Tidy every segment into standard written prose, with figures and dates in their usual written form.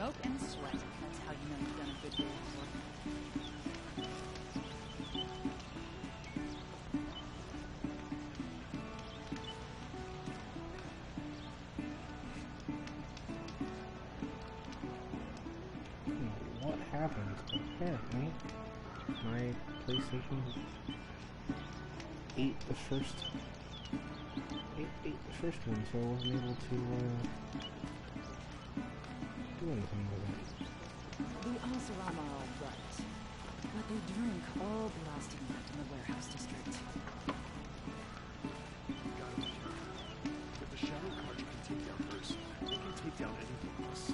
Smoke and sweat. That's how you know you've done a good day's work. What happened? Apparently, my PlayStation ate the first one, so I wasn't able to do anything with it. The Asaram are all right, but they drink all blasting night in the warehouse district. If the shadow cards can take down Bruce, they can take down anything else.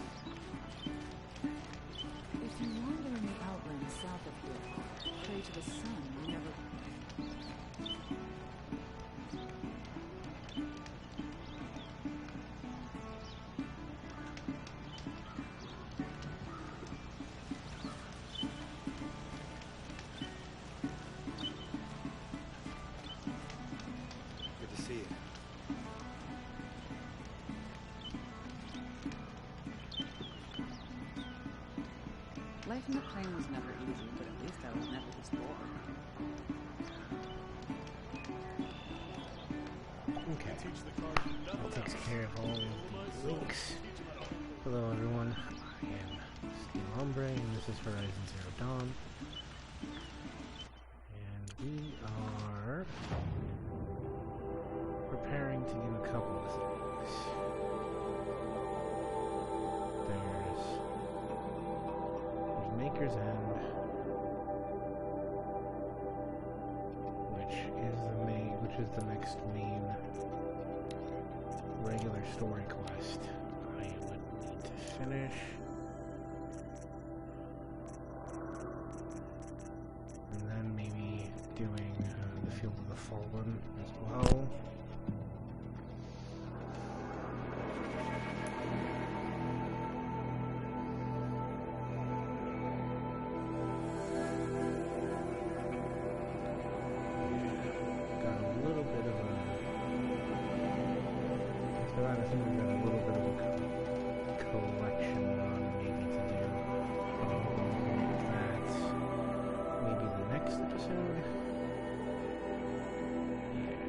If you wander in the outlands south of here, pray to the sun, you never... Good to see you. Life in the plane was never easy, but at least I was never this bored. Okay, that takes care of all of the links. Hello everyone, I am SteeleHombre, and this is Horizon Zero Dawn. And we are preparing to do a couple of things. There's Maker's End, which is the next main regular story quest I would need to finish. And then maybe doing the Field of the Fallen as well. I think we've got a little bit of a collection run maybe to do. That's maybe the next episode. Yeah.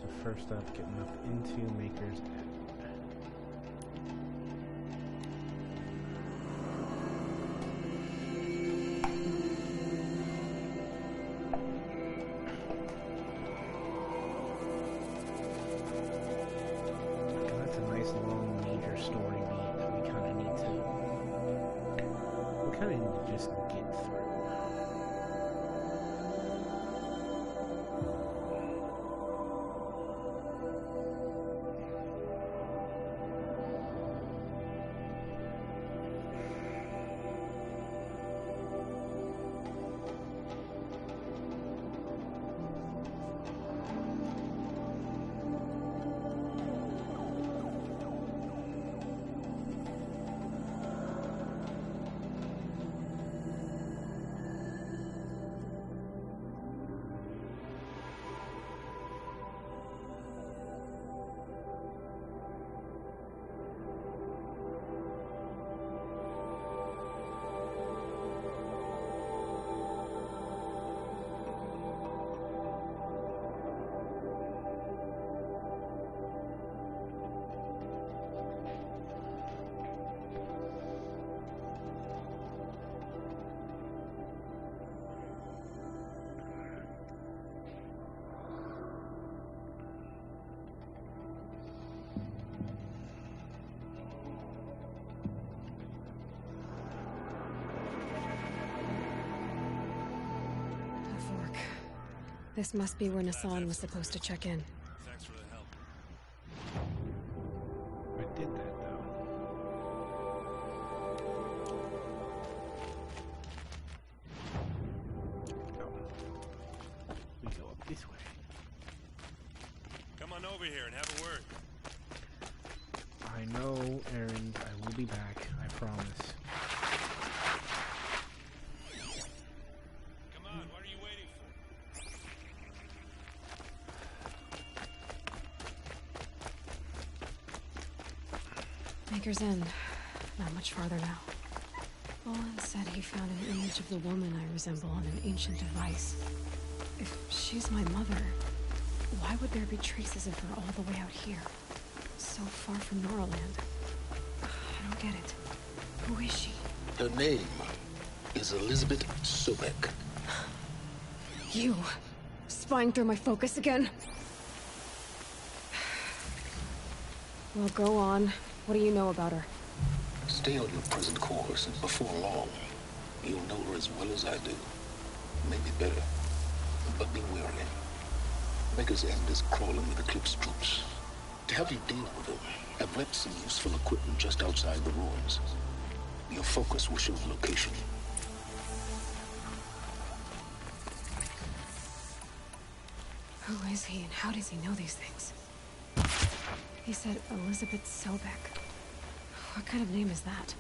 So first up, getting up into Maker's End. Just get through. This must be where Nassan was supposed to check in. Thanks for the help. I did that, though. No. We go up this way. Come on over here and have a word. I know, Erend. I will be back. I promise. Come on, what are you waiting for? Baker's End. Not much farther now. Olin said he found an image of the woman I resemble on an ancient device. If she's my mother, why would there be traces of her all the way out here? So far from Norland. I don't get it. Who is she? Her name is Elizabeth Sobek. You. Spying through my focus again? Well, go on. What do you know about her? Stay on your present course, and before long, you'll know her as well as I do. Maybe better. But be wary. Baker's End is crawling with Eclipse troops. To help you deal with them, I've left some useful equipment just outside the ruins. Your focus will show the location. Who is he and how does he know these things? He said Elizabeth Sobek. What kind of name is that?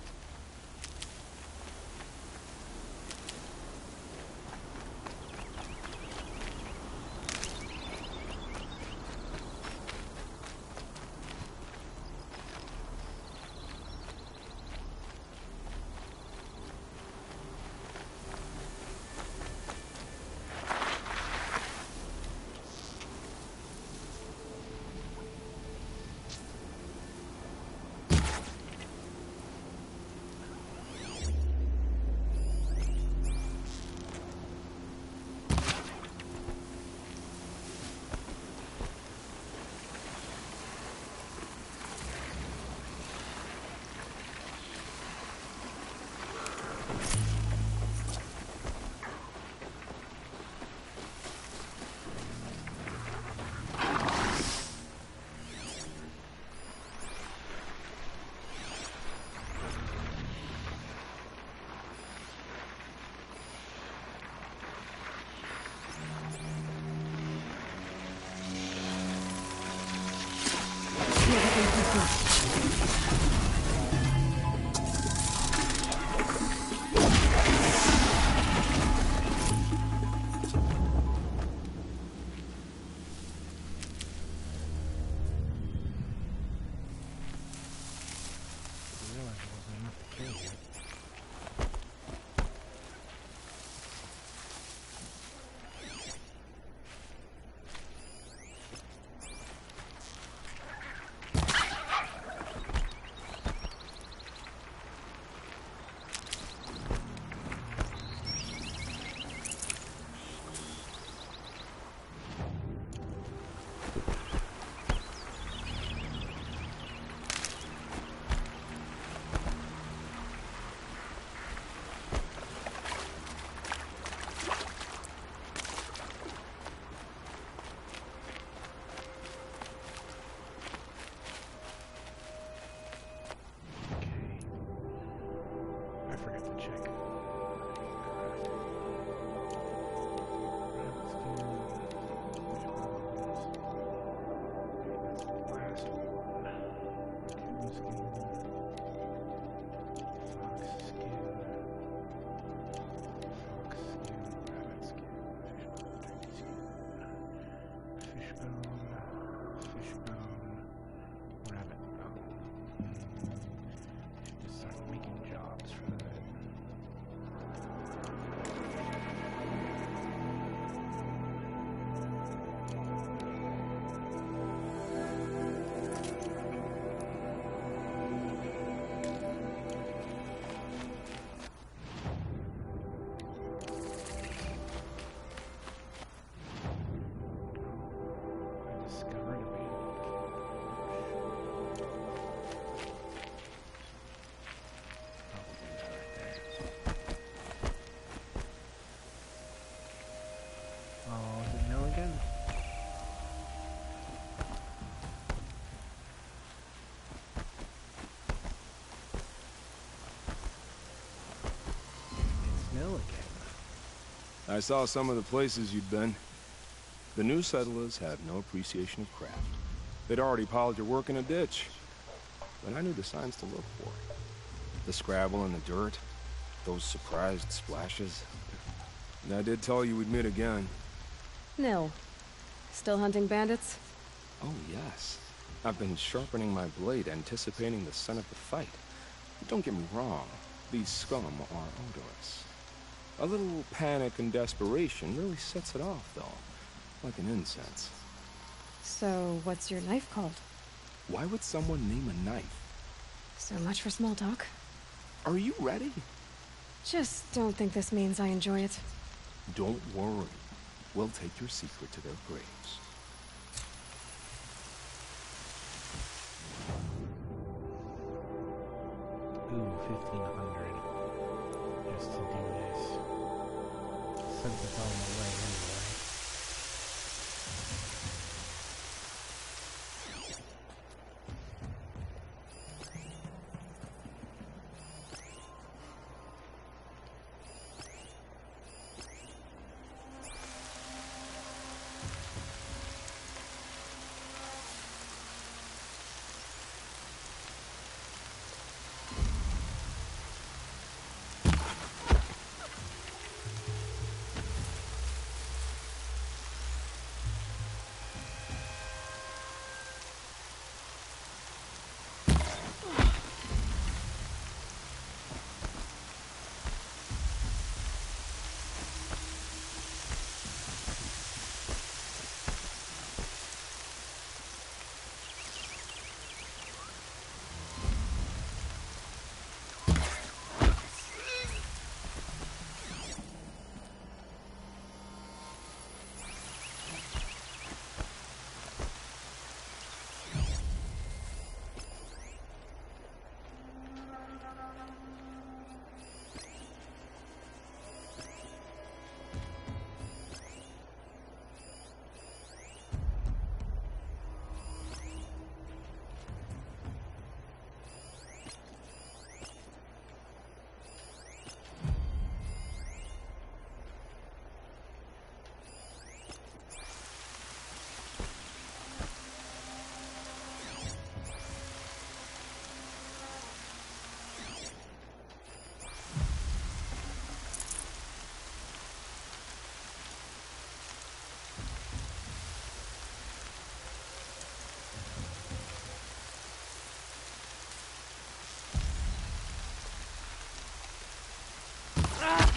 I saw some of the places you'd been. The new settlers had no appreciation of craft. They'd already piled your work in a ditch. But I knew the signs to look for. The scrabble in the dirt, those surprised splashes. And I did tell you we'd meet again. Nil. Still hunting bandits? Oh, yes. I've been sharpening my blade, anticipating the scent of the fight. Don't get me wrong, these scum are odorous. A little panic and desperation really sets it off, though, like an incense. So, what's your knife called? Why would someone name a knife? So much for small talk. Are you ready? Just don't think this means I enjoy it. Don't worry. We'll take your secret to their graves. Ooh, 1,500 just to do this. Since it's on the way anyway.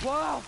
Wow!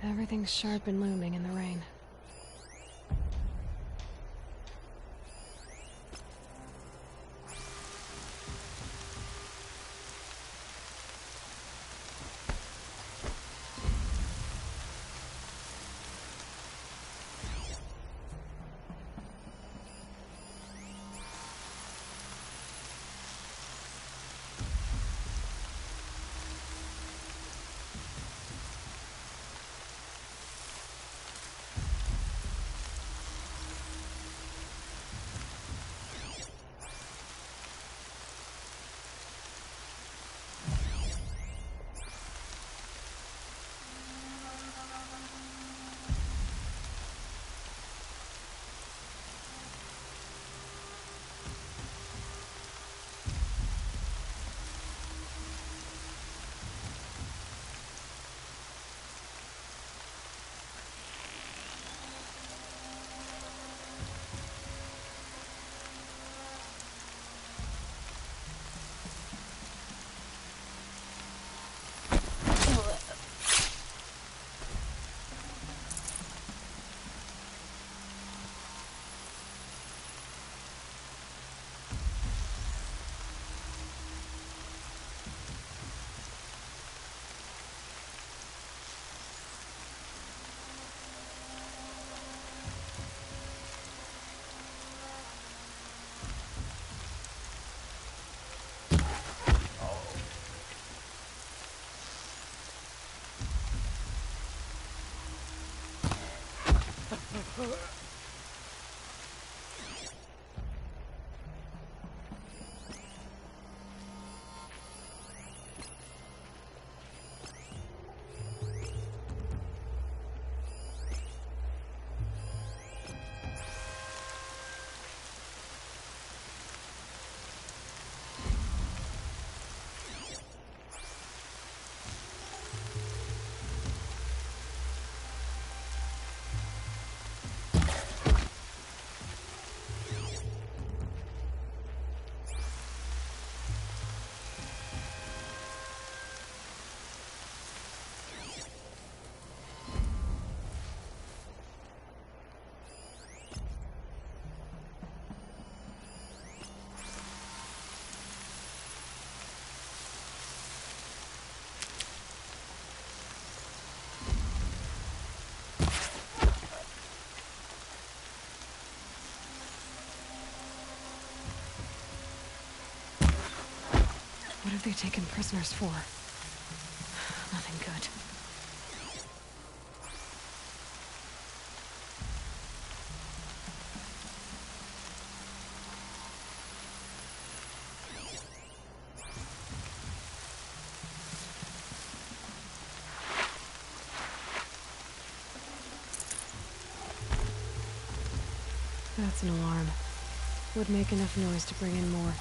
Everything's sharp and looming in the rain. What have they taken prisoners for? Nothing good. That's an alarm. Would make enough noise to bring in more.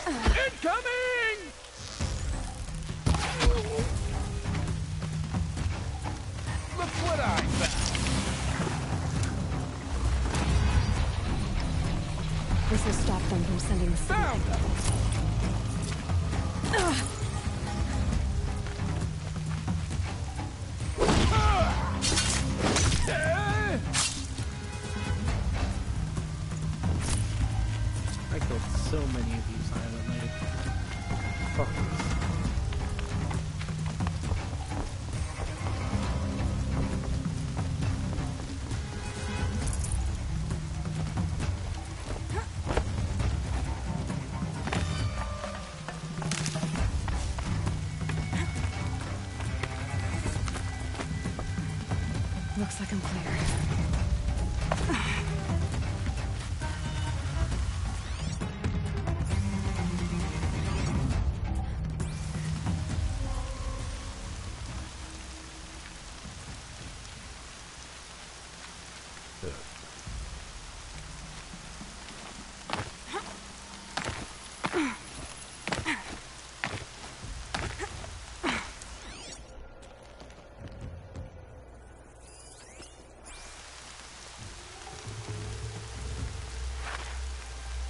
Incoming! Look what I found! This will stop them from sending the signal. Found them! I killed so many of you silently. Fuckers. Looks like I'm clear.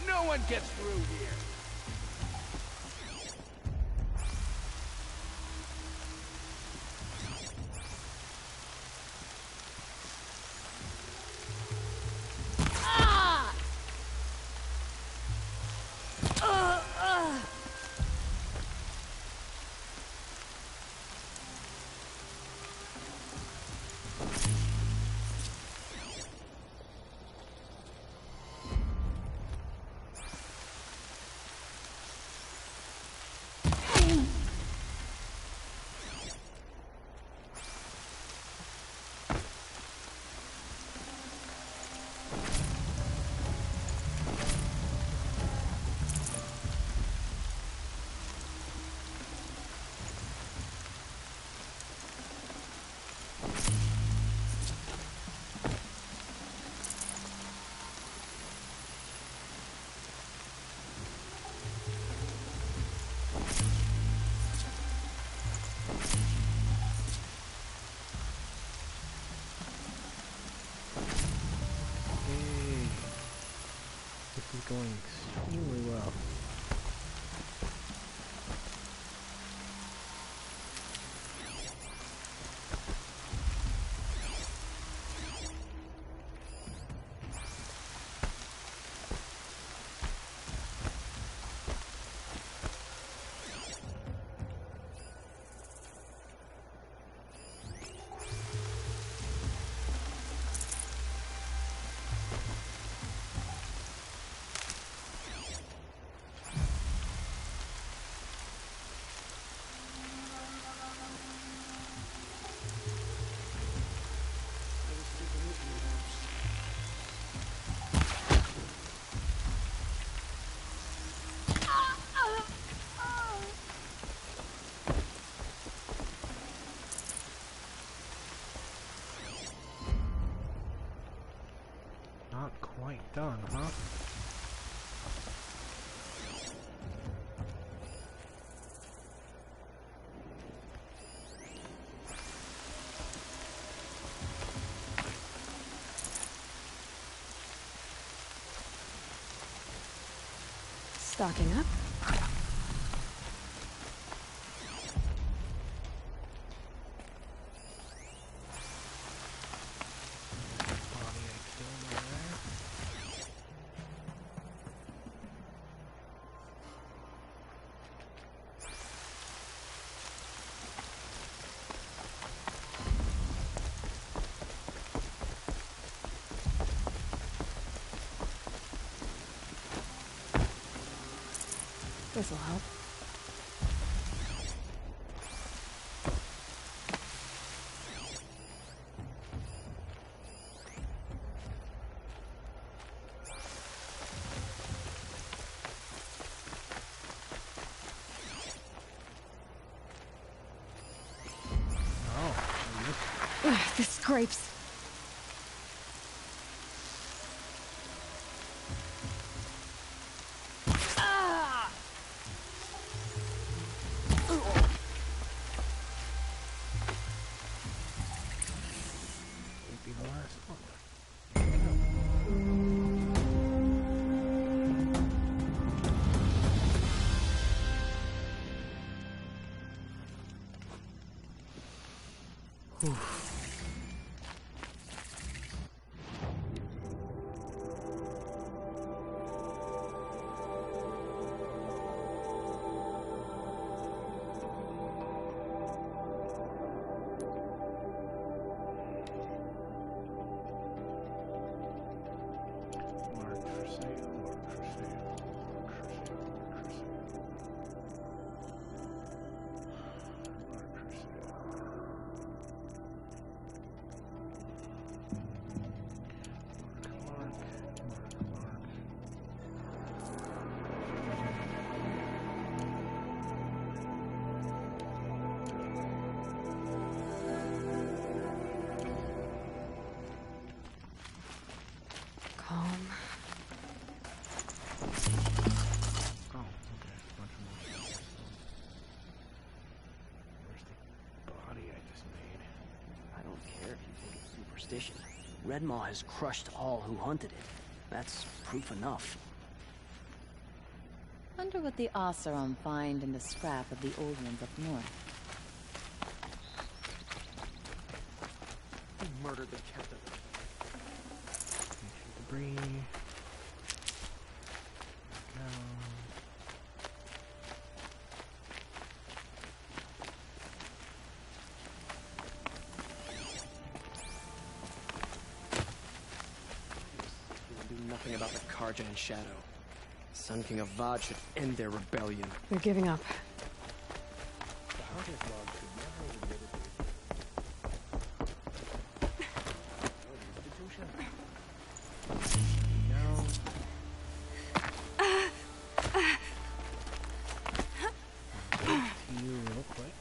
No one gets through here! Going extremely well. Not quite done, huh? Stocking up. This'll help. Ugh, this scrapes. Red Maw has crushed all who hunted it. That's proof enough. Wonder what the Oseram find in the scrap of the old ones up north. Who murdered the captain? Debris. No. Nothing about the Karjan and Shadow. Sun King of Vod should end their rebellion. They're giving up. The Hunter's Log should never have admitted To you real quick.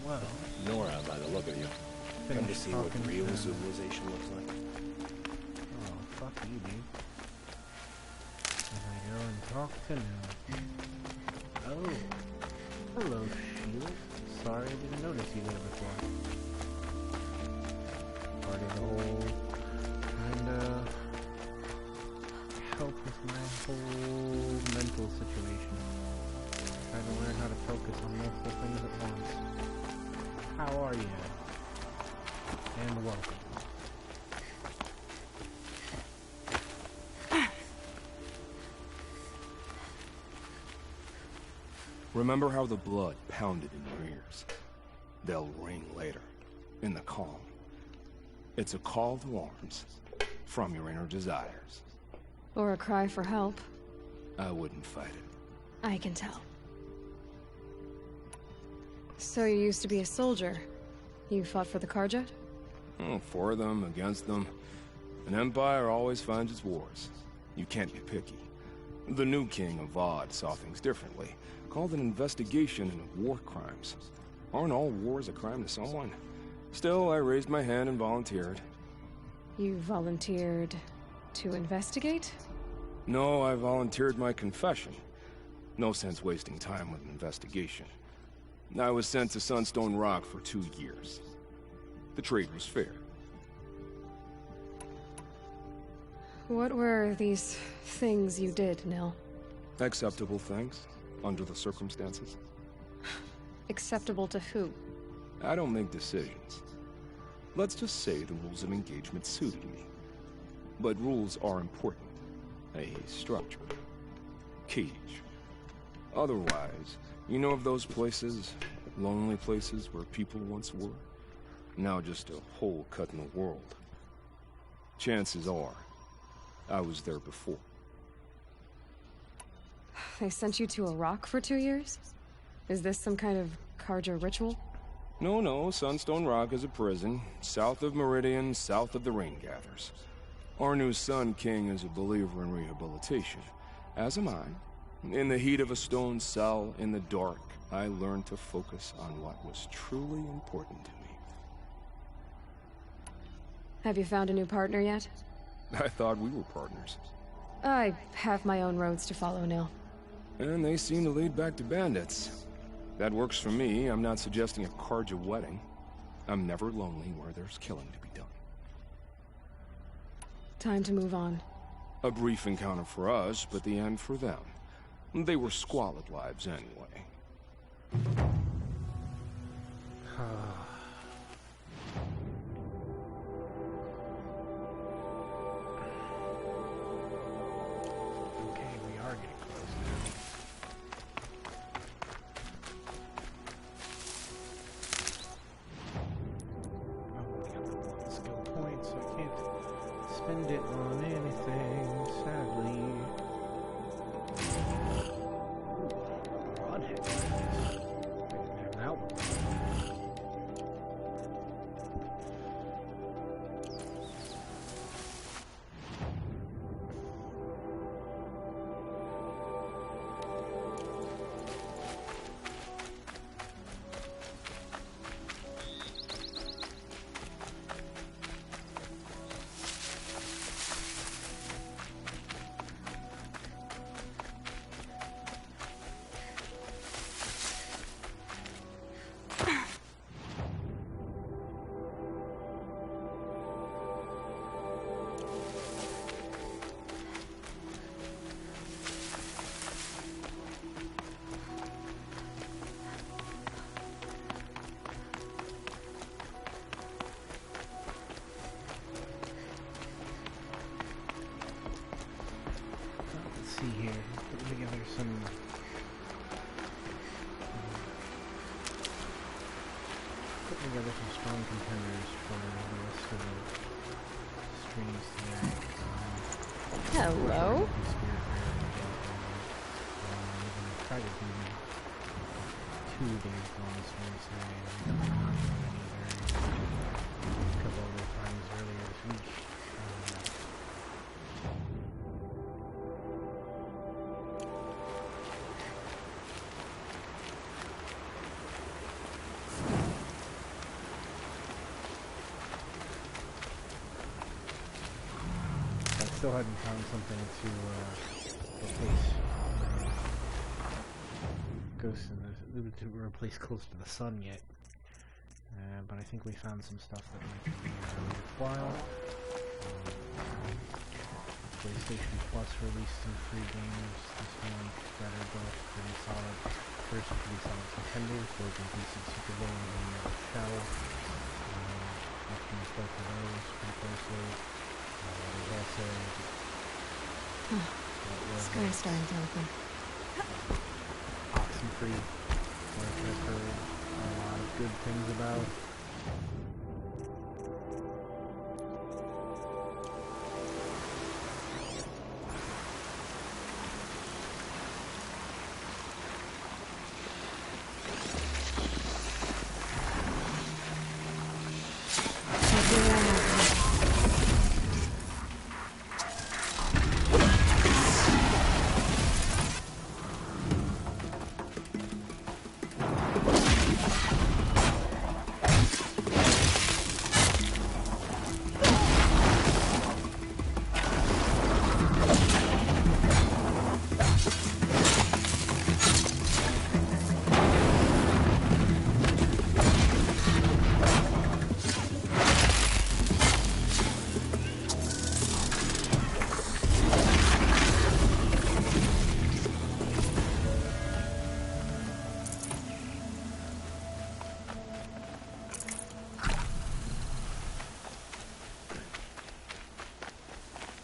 Well, Nora, by the look of you. Come to see what real civilization looks like. Oh, fuck you, dude. As I go and talk to Nora. Oh. Hello, Sheila. Sorry I didn't notice you there before. Part of the whole kinda help with my whole mental situation. Trying to learn how to focus on multiple things at once. How are you? and welcome. Remember how the blood pounded in your ears? They'll ring later, in the calm. It's a call to arms, from your inner desires. Or a cry for help. I wouldn't fight it. I can tell. So you used to be a soldier. You fought for the Karja? Oh, for them, against them. An empire always finds its wars. You can't be picky. The new king of Vod saw things differently. Called an investigation into war crimes. Aren't all wars a crime to someone? Still, I raised my hand and volunteered. You volunteered to investigate? No, I volunteered my confession. No sense wasting time with an investigation. I was sent to Sunstone Rock for 2 years. The trade was fair. What were these things you did, Nil? Acceptable things, under the circumstances. Acceptable to who? I don't make decisions. Let's just say the rules of engagement suited me. But rules are important. A structure. Cage. Otherwise, you know of those places, lonely places where people once were? Now just a hole cut in the world. Chances are, I was there before. They sent you to a rock for 2 years? Is this some kind of Karja ritual? No, Sunstone Rock is a prison, south of Meridian, south of the Rain Gathers. Our new Sun King is a believer in rehabilitation, as am I. In the heat of a stone cell, in the dark, I learned to focus on what was truly important to me. Have you found a new partner yet? I thought we were partners. I have my own roads to follow, Nil. And they seem to lead back to bandits. That works for me. I'm not suggesting a Karja wedding. I'm never lonely where there's killing to be done. Time to move on. A brief encounter for us, but the end for them. They were squalid lives anyway. Okay, we are getting close now. Oh, we got the one skill point, so I can't spend it on anything, sadly. Broadhead. I didn't have that one. See here, put together some strong contenders for the rest of the streams today. Hello? I'm gonna try to do 2 days bonus ones today. A couple other times earlier this week. Still hadn't found something to replace Ghost in the to replace Close to the Sun yet, but I think we found some stuff that might be worthwhile. PlayStation Plus released some free games this month that are both pretty solid. First, pretty solid contenders, both in Super Bowl and Shadow. Much both of those pretty closely. There's also Sky's starting to open. Oxenfree, which I've heard a lot of good things about.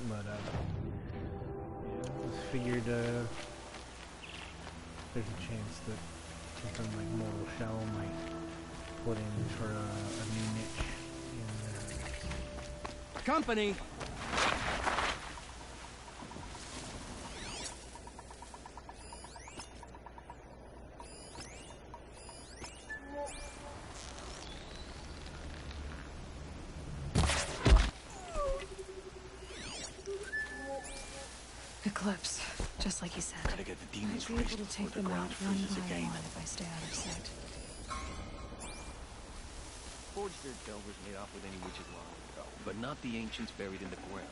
But, yeah, just figured, there's a chance that something like Mortal Shell might put in for a new niche in Company! Eclipse, just like you said. Gotta get the demons I'd be able raised to before take the them out ground one freezes by again. one if I stay out of sight. Forged their delvers made off with any witches long ago, but not the ancients buried in the ground.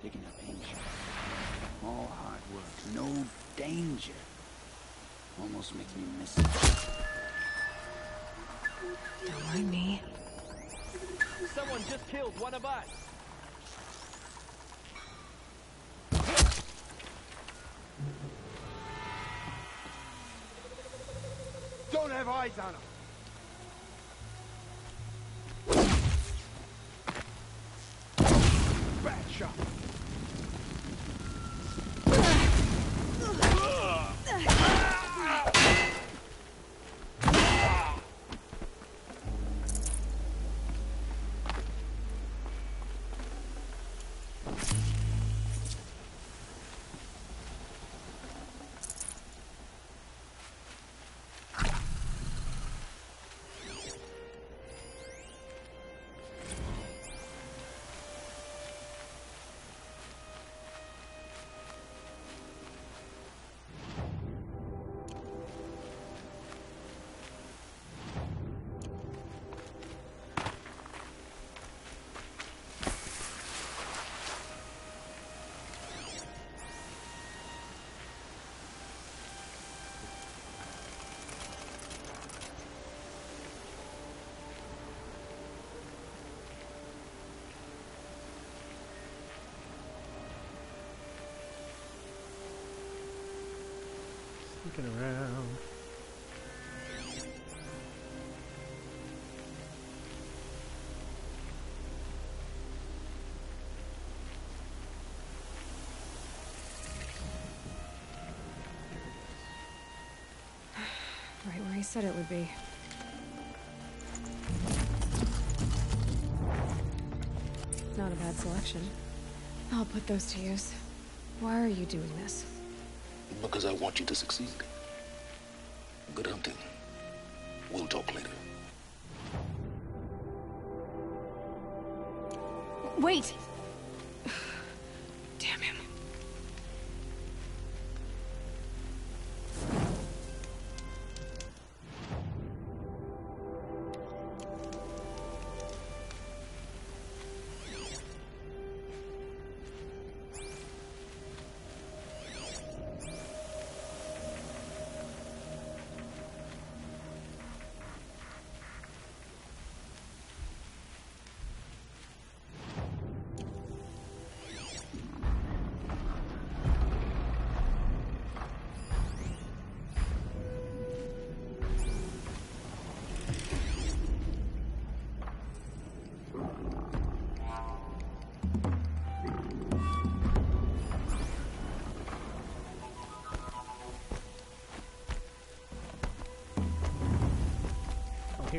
Digging up ancient. All hard work, no danger. Almost makes me miss it. Don't mind me. Someone just killed one of us! Don't have eyes on him! Bad shot! looking around. Right where he said it would be. Not a bad selection. I'll put those to use. Why are you doing this? Because I want you to succeed. Good hunting. We'll talk later. Wait! Damn him.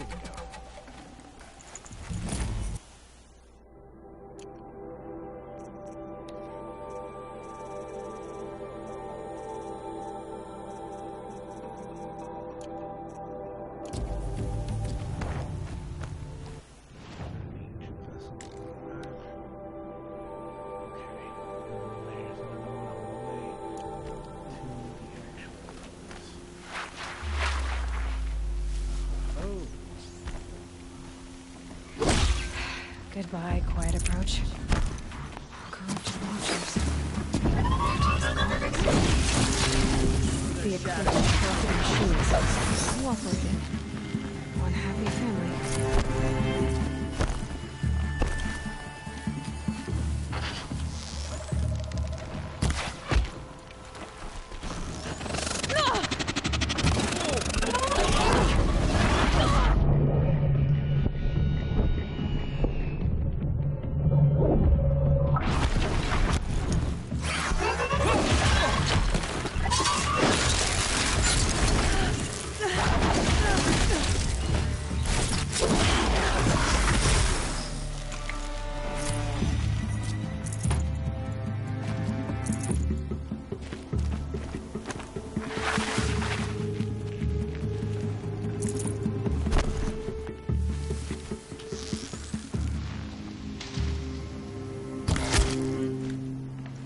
we go. Goodbye, quiet approach. Corrupted vultures. The equivalent of corrupted machines. Cooperated. One happy family.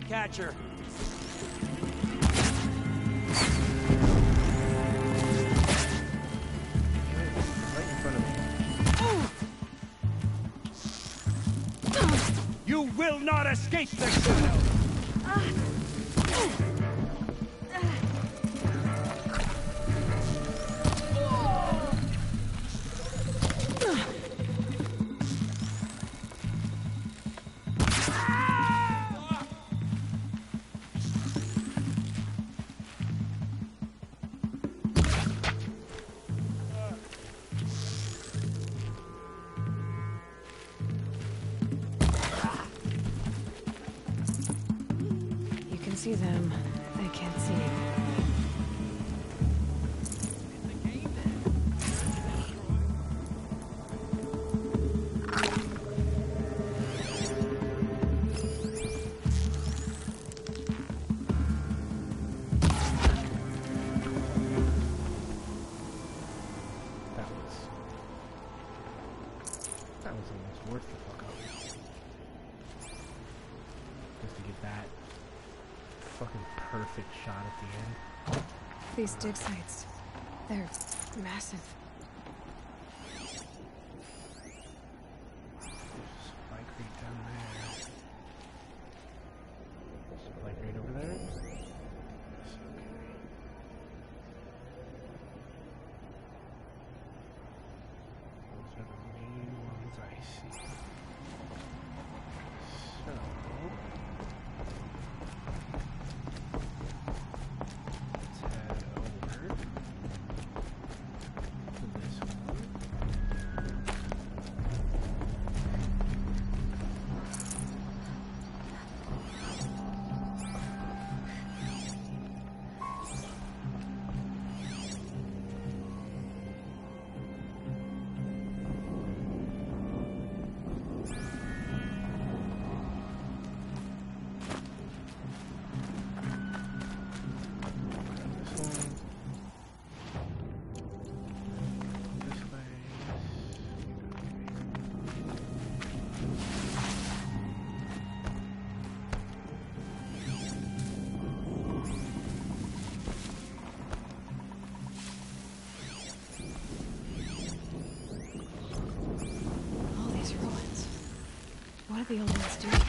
Catcher. Right in front of me. You will not escape the shadow! See them. I can't see you. That was almost worth the fuck up. Just to get that fucking perfect shot at the end. These dig sites. They're massive. There's a supply crate down there. Supply crate over there? Yes, okay. Those are the main ones I see. So... What do the old ones do here?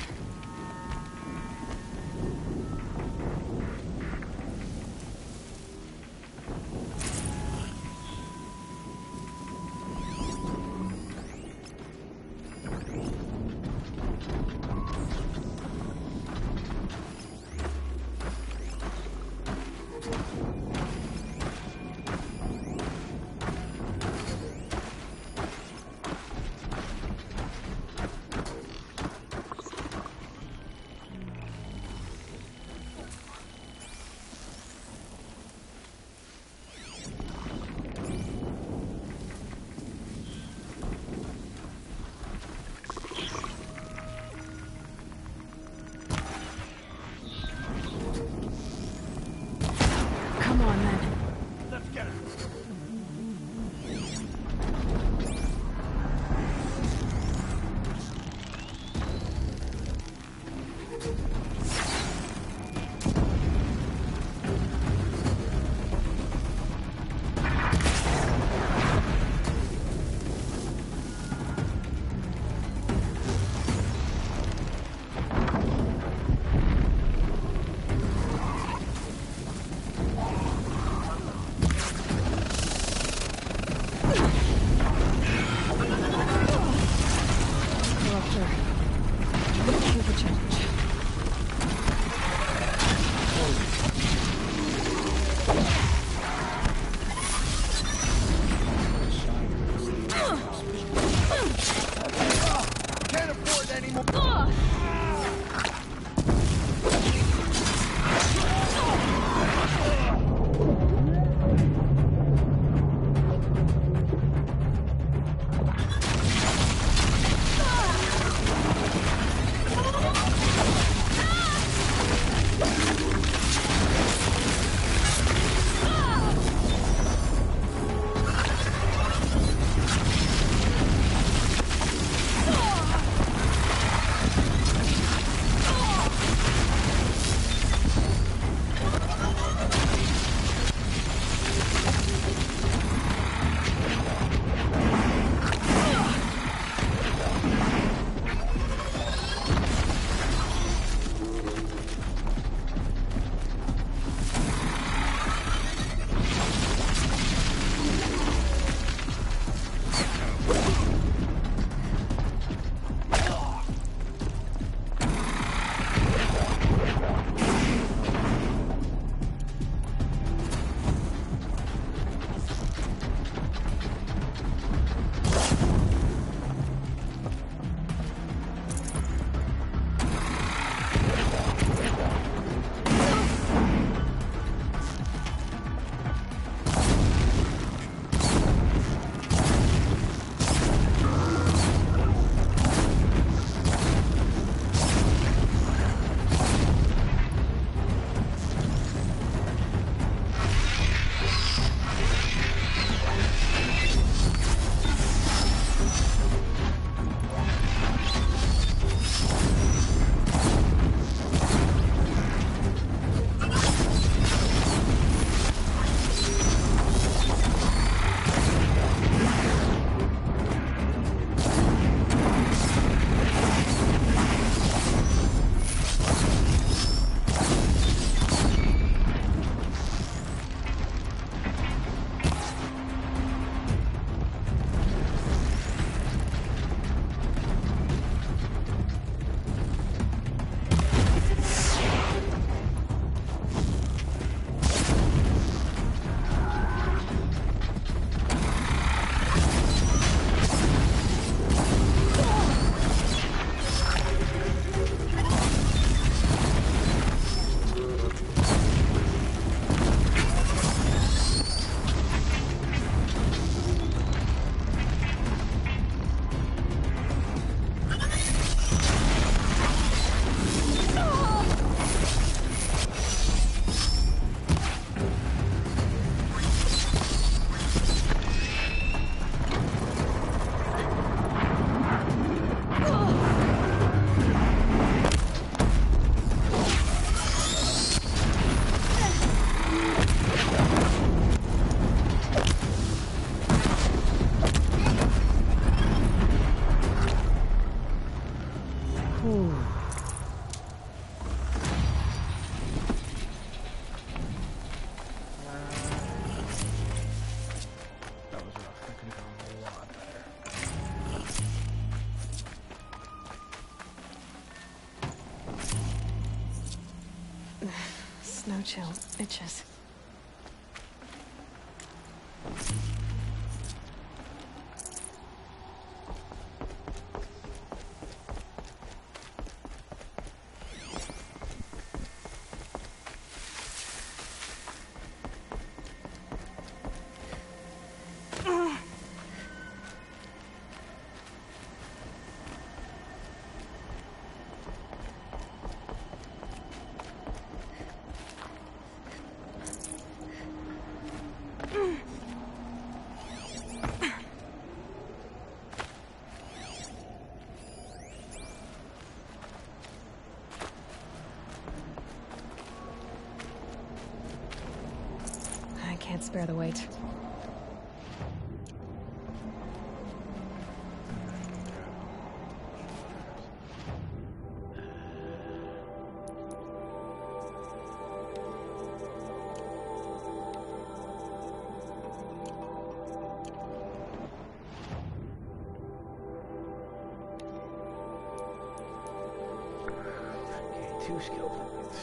Whew. That was rough. I could have gone a lot better. Snow chill. Itches. I can't spare the weight. Okay, 2 skill points.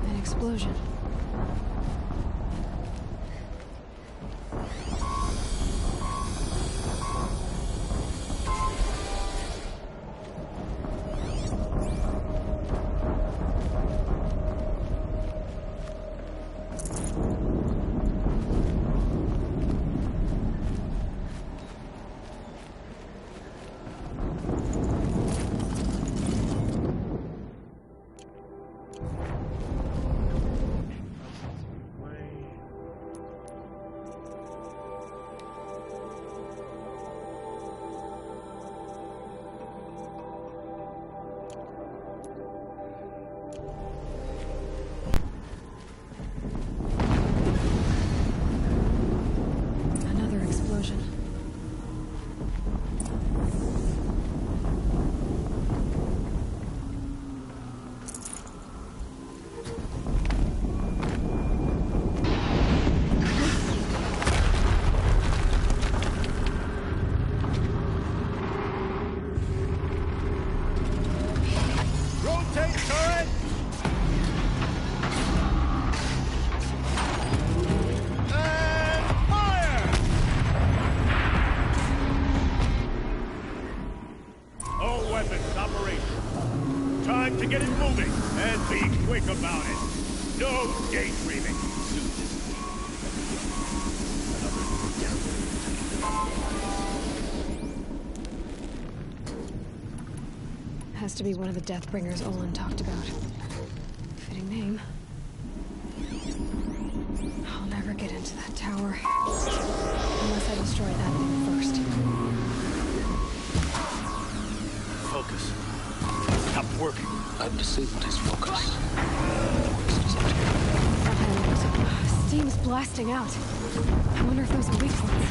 An explosion. Another explosion. Rotate turret! And fire! All weapons operational. Time to get it moving, and be quick about it. No daydreaming. Has to be one of the Deathbringers Olin talked about. Fitting name. I'll never get into that tower. Unless I destroy that thing first. Focus. Stop working. I've disabled his focus. Steam's blasting out. I wonder if those are weak points.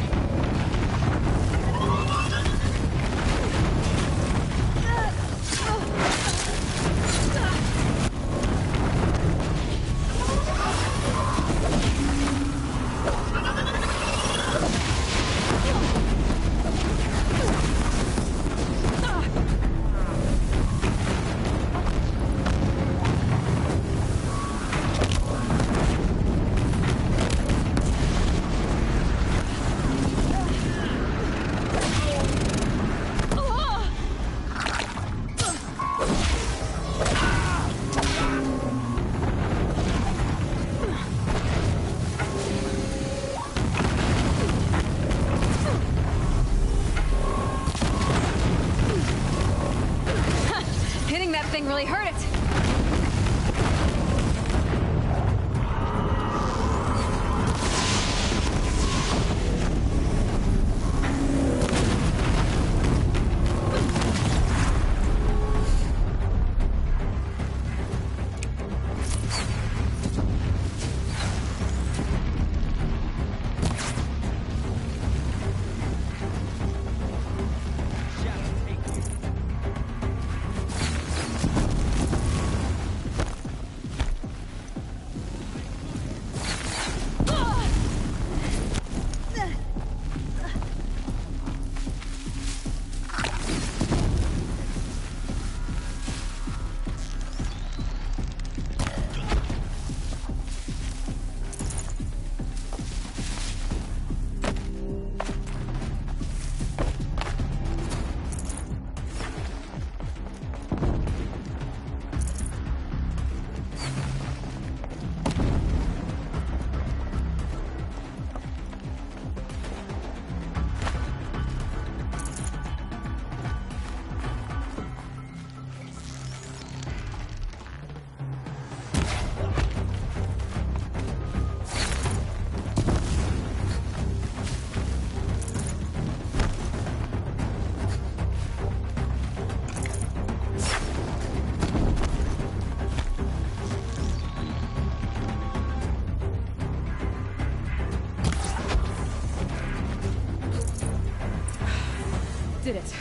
Did it.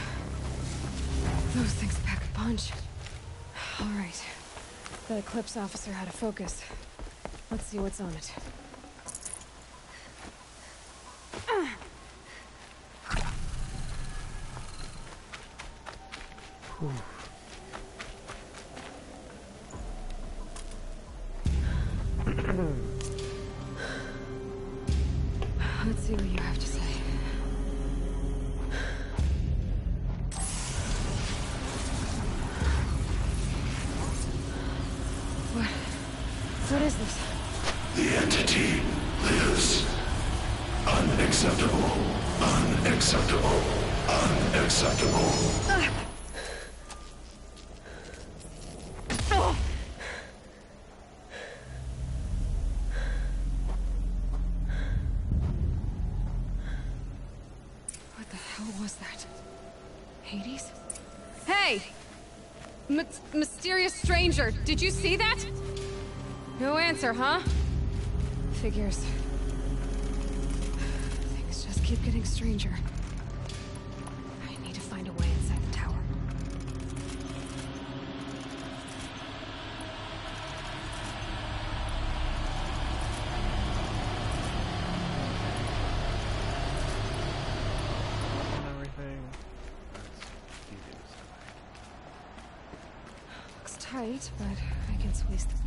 Those things pack a punch. All right. That Eclipse officer had a focus. Let's see what's on it. Let's see what you have to say. What is this? The entity lives. Unacceptable. Unacceptable. Unacceptable. What the hell was that? Hades? Hey! Mysterious stranger, did you see that? No answer, huh? Figures. Things just keep getting stranger. I need to find a way inside the tower. Everything. Looks tight, but I can squeeze through.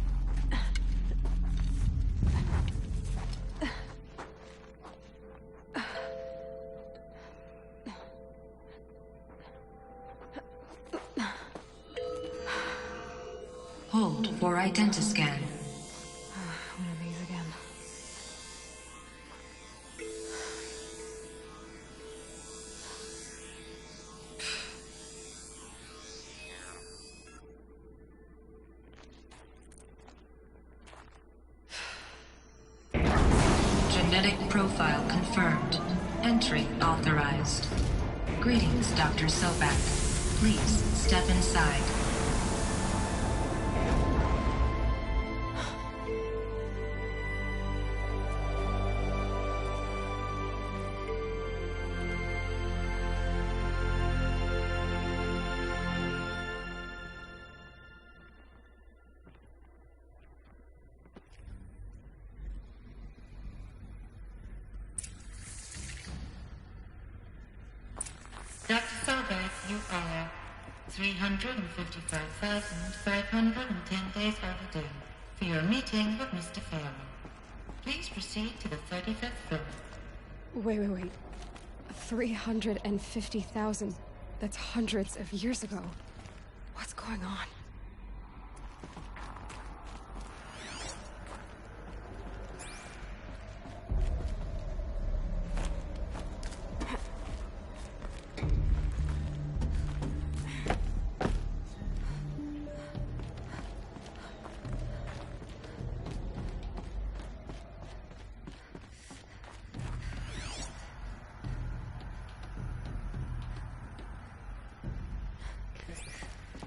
Hold for identiscan. One of these again. Genetic profile confirmed. Entry authorized. Greetings, Dr. Sobak. Please step inside. Dr. Sobak, you are 355,510 days overdue for your meeting with Mr. Farrell. Please proceed to the 35th floor. Wait. 350,000. That's hundreds of years ago. What's going on?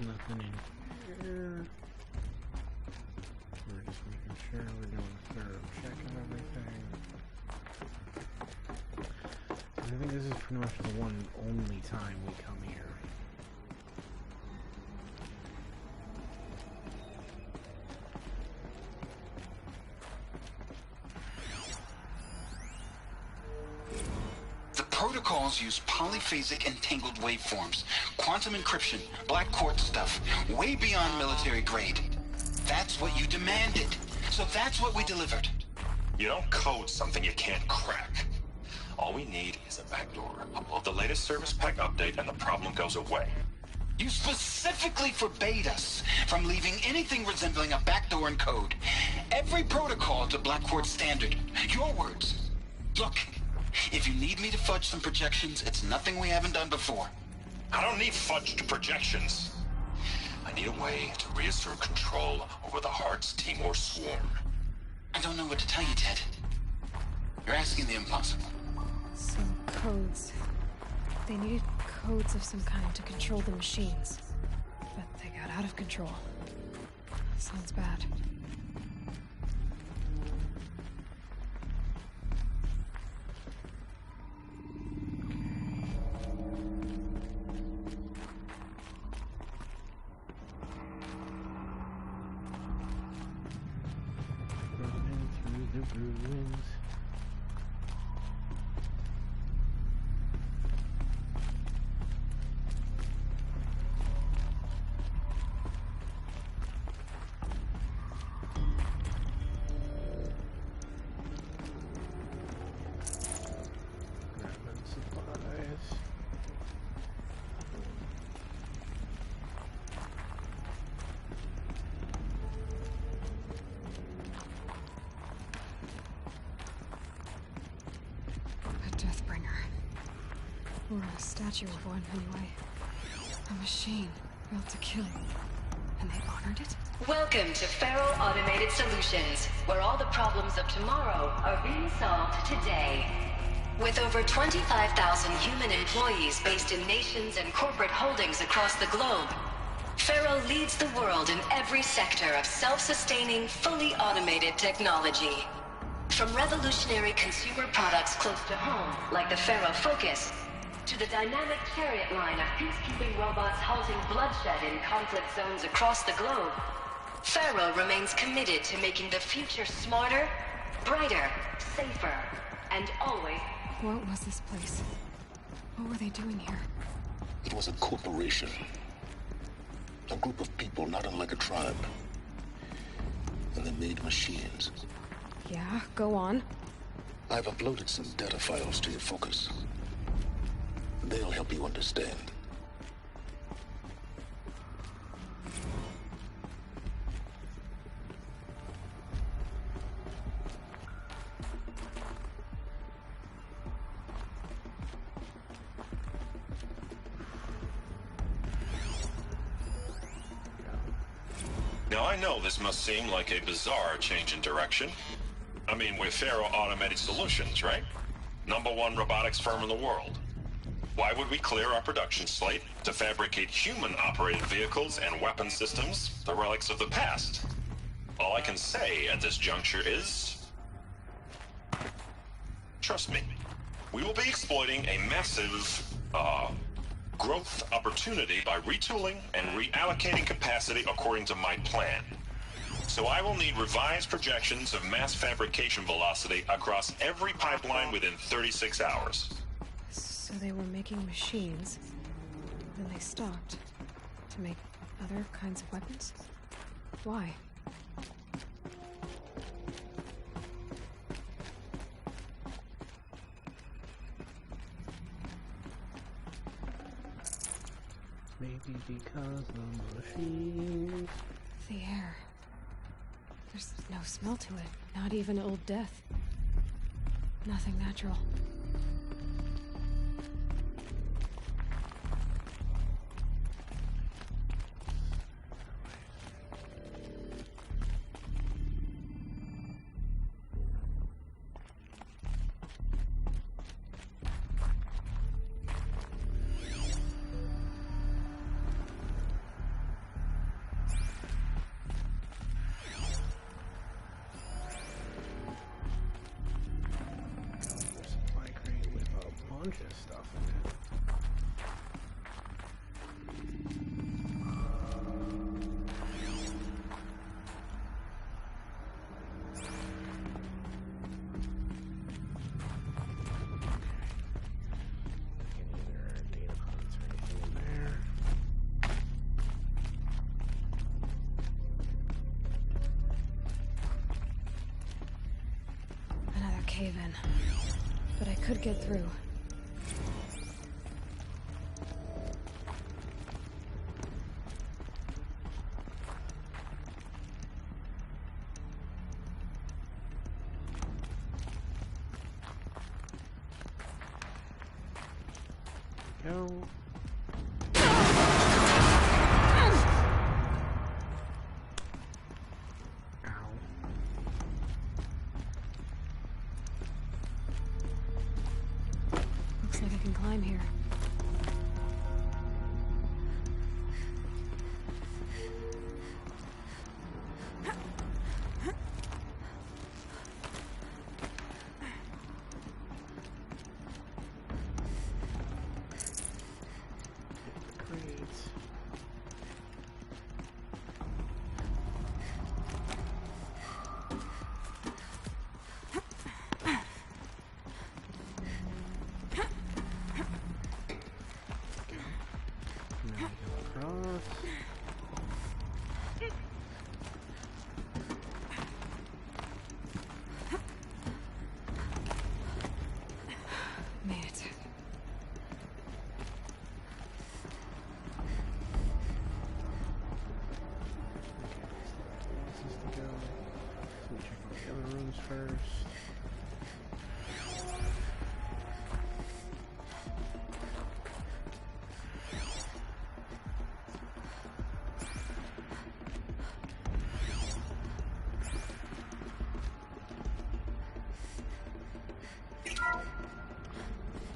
Nothing in here. We're just making sure we're doing a thorough check of everything. I think this is pretty much the one only time we come here. Protocols use polyphasic entangled waveforms, quantum encryption, black quartz stuff, way beyond military grade. That's what you demanded, so that's what we delivered. You don't code something you can't crack. All we need is a backdoor. Upload the latest service pack update and the problem goes away. You specifically forbade us from leaving anything resembling a backdoor in code. Every protocol to black quartz standard. Your words. Look. If you need me to fudge some projections, it's nothing we haven't done before. I don't need fudged projections. I need a way to reassert control over the Heart's Timor swarm. I don't know what to tell you, Ted. You're asking the impossible. So, codes. They needed codes of some kind to control the machines. But they got out of control. Sounds bad. the ruins. Grabbing supplies. A Deathbringer. Or a statue of one, anyway. A machine built to kill. And they honored it? Welcome to Faro Automated Solutions, where all the problems of tomorrow are being solved today. With over 25,000 human employees based in nations and corporate holdings across the globe, Faro leads the world in every sector of self-sustaining, fully automated technology. From revolutionary consumer products close to home, like the Faro Focus, to the dynamic chariot line of peacekeeping robots halting bloodshed in conflict zones across the globe, Faro remains committed to making the future smarter, brighter, safer, and always... What was this place? What were they doing here? It was a corporation. A group of people not unlike a tribe. And they made machines. Yeah, go on. I've uploaded some data files to your Focus. They'll help you understand. Now, I know this must seem like a bizarre change in direction. I mean, we're Faro Automated Solutions, right? #1 robotics firm in the world. Why would we clear our production slate to fabricate human-operated vehicles and weapon systems, the relics of the past? All I can say at this juncture is... trust me. We will be exploiting a massive, growth opportunity by retooling and reallocating capacity according to my plan. So I will need revised projections of mass fabrication velocity across every pipeline within 36 hours. So they were making machines, then they stopped to make other kinds of weapons? Why? Maybe because the machines. The air. There's no smell to it. Not even old death. Nothing natural. Bunch of stuff in it. Another cave-in. But I could get through. Go. Looks like I can climb here.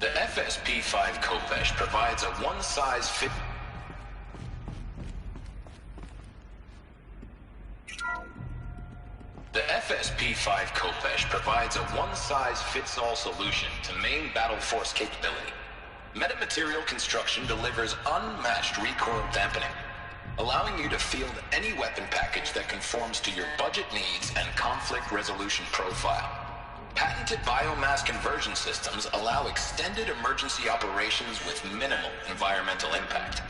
The FSP-5 Kopesh provides a one-size-fit... The FSP-5 Kopesh provides a one-size-fits-all solution to main battle force capability. Metamaterial construction delivers unmatched recoil dampening, allowing you to field any weapon package that conforms to your budget needs and conflict resolution profile. Patented biomass conversion systems allow extended emergency operations with minimal environmental impact.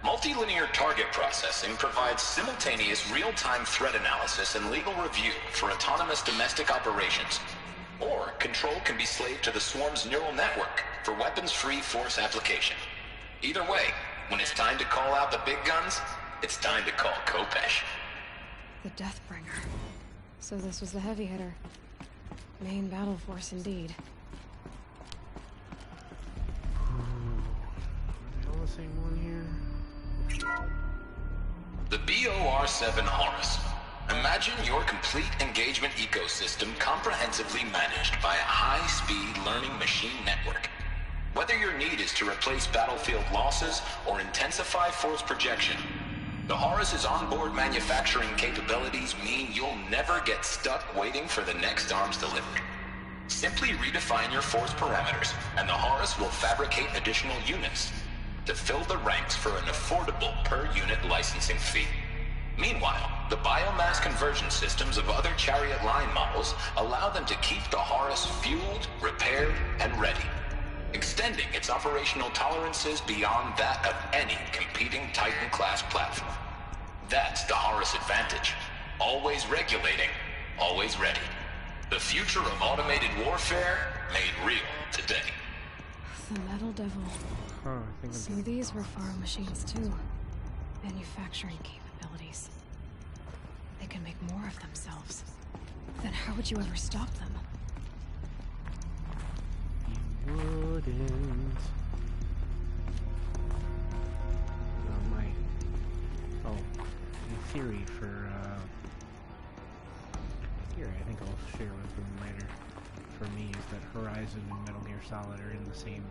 Multilinear target processing provides simultaneous real-time threat analysis and legal review for autonomous domestic operations. Or control can be slaved to the swarm's neural network for weapons-free force application. Either way, when it's time to call out the big guns, it's time to call Kopesh. The Deathbringer. So this was the heavy hitter. Main battle force indeed. Are they all the same one here? The BOR-7 Horus. Imagine your complete engagement ecosystem comprehensively managed by a high-speed learning machine network. Whether your need is to replace battlefield losses or intensify force projection, the Horus's onboard manufacturing capabilities mean you'll never get stuck waiting for the next arms delivery. Simply redefine your force parameters, and the Horus will fabricate additional units to fill the ranks for an affordable per-unit licensing fee. Meanwhile, the biomass conversion systems of other Chariot line models allow them to keep the Horus fueled, repaired, and ready, extending its operational tolerances beyond that of any competing Titan-class platform. That's the Horus advantage. Always regulating, always ready. The future of automated warfare made real today. The Metal Devil. Huh, So these were farm machines too. Manufacturing capabilities. They can make more of themselves. Then how would you ever stop them? You wouldn't. A theory for, I think I'll share with them later. For me, is that Horizon and Metal Gear Solid are in the same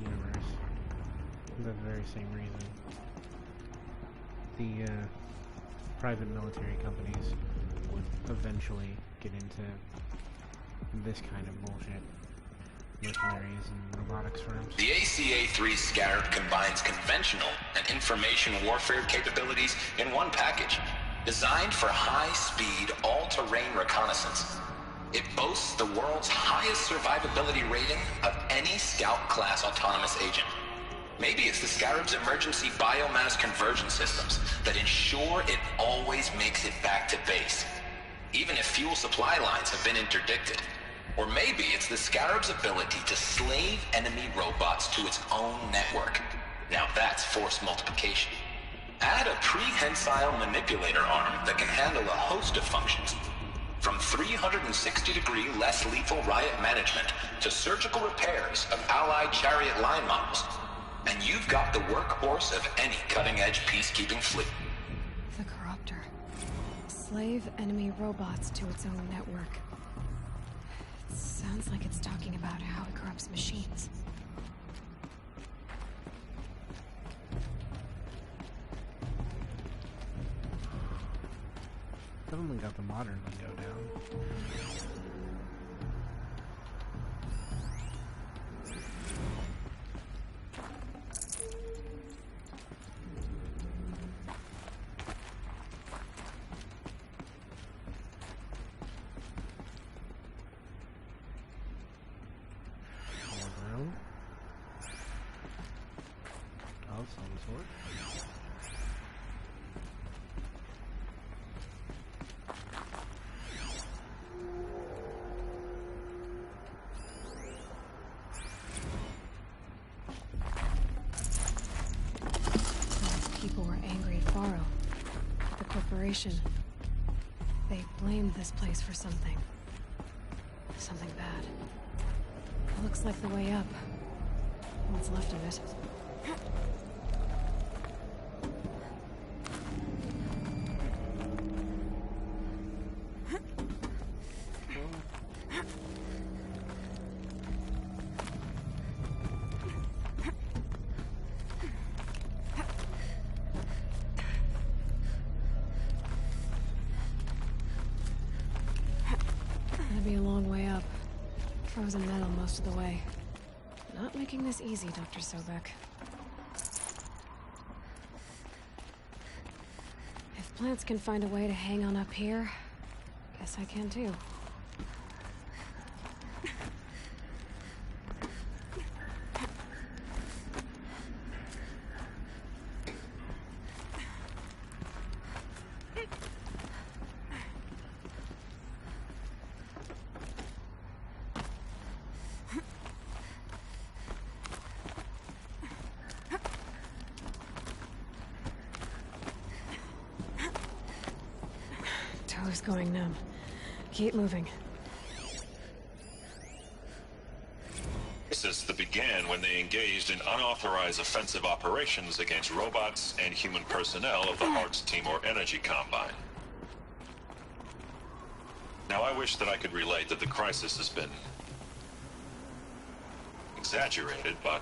universe. For the very same reason. The, private military companies would eventually get into this kind of bullshit. Mercenaries and robotics firms. The ACA-3 Scarab combines conventional and information warfare capabilities in one package, designed for high-speed, all-terrain reconnaissance. It boasts the world's highest survivability rating of any Scout-class autonomous agent. Maybe it's the Scarab's emergency biomass conversion systems that ensure it always makes it back to base, even if fuel supply lines have been interdicted. Or maybe it's the Scarab's ability to slave enemy robots to its own network. Now that's force multiplication. Add a prehensile manipulator arm that can handle a host of functions, from 360-degree less lethal riot management to surgical repairs of allied Chariot line models. And you've got the workhorse of any cutting-edge peacekeeping fleet. The Corruptor. Slave enemy robots to its own network. It sounds like it's talking about how it corrupts machines. Definitely got the modern lingo down. Of some sort. People were angry at Faro, the corporation. They blamed this place for something. Something bad. It looks like the way up. What's left of it. frozen metal most of the way. Not making this easy, Dr. Sobek. If plants can find a way to hang on up here, guess I can too. Toe's going numb. Keep moving. Crisis that began when they engaged in unauthorized offensive operations against robots and human personnel of the Hearts Timor Energy Combine. Now, I wish that I could relate that the crisis has been exaggerated, but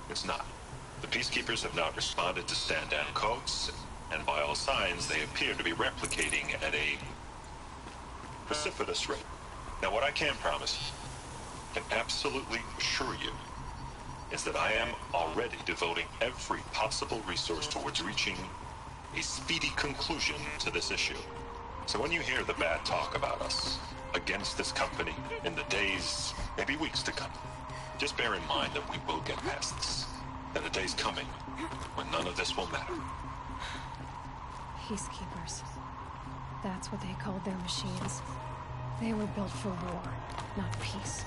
it's not. The Peacekeepers have not responded to stand-down codes, and by all signs, they appear to be replicating at a precipitous rate. Now, what I can promise, can absolutely assure you, is that I am already devoting every possible resource towards reaching a speedy conclusion to this issue. So when you hear the bad talk about us against this company in the days, maybe weeks to come, just bear in mind that we will get past this. That a day's coming when none of this will matter. Peacekeepers. That's what they called their machines. They were built for war, not peace.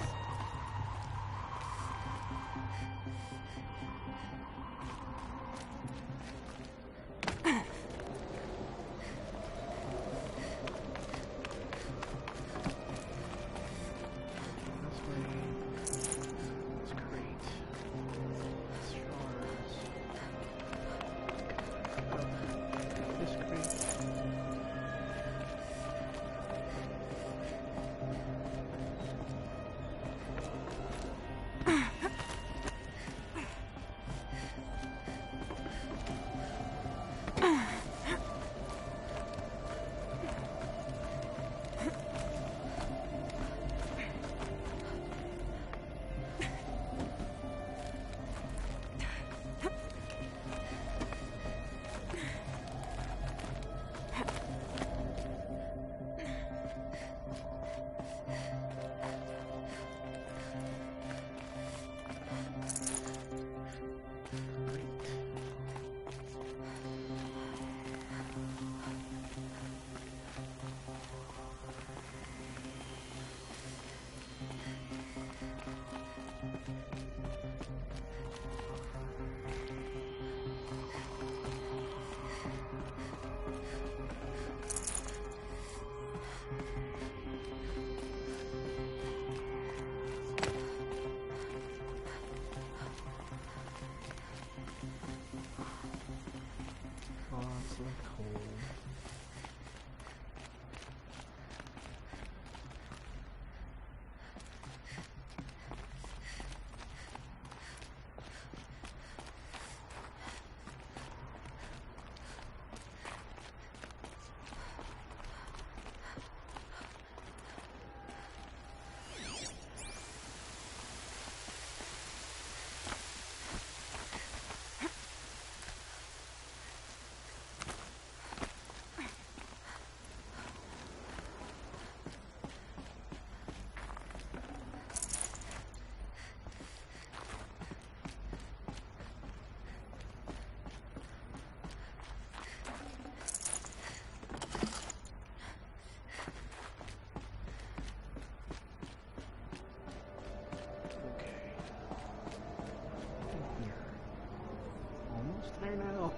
There now.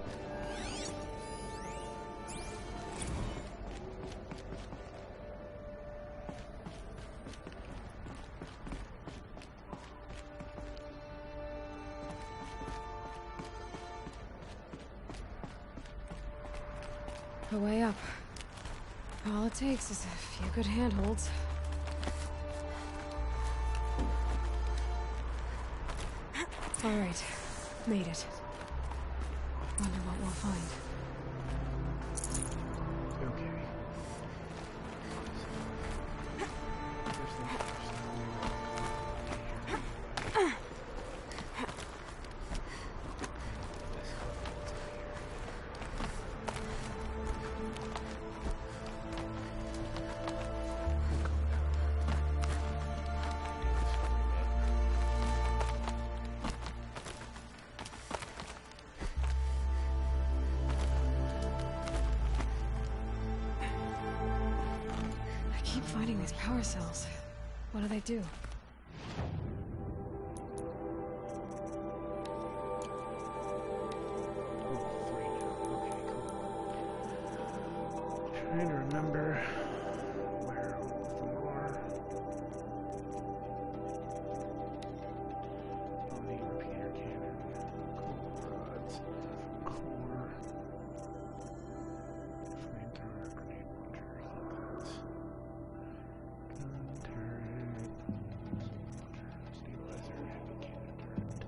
A way up. All it takes is a few good handholds. All right, made it. Wonder what we'll find. Okay. First things first. These power cells. What do they do? Trying to remember where all of them are. Loading repeater cannon, cold rods, core, flamethrower, grenade launcher, heat gun turret, stabilizer, heavy cannon turret.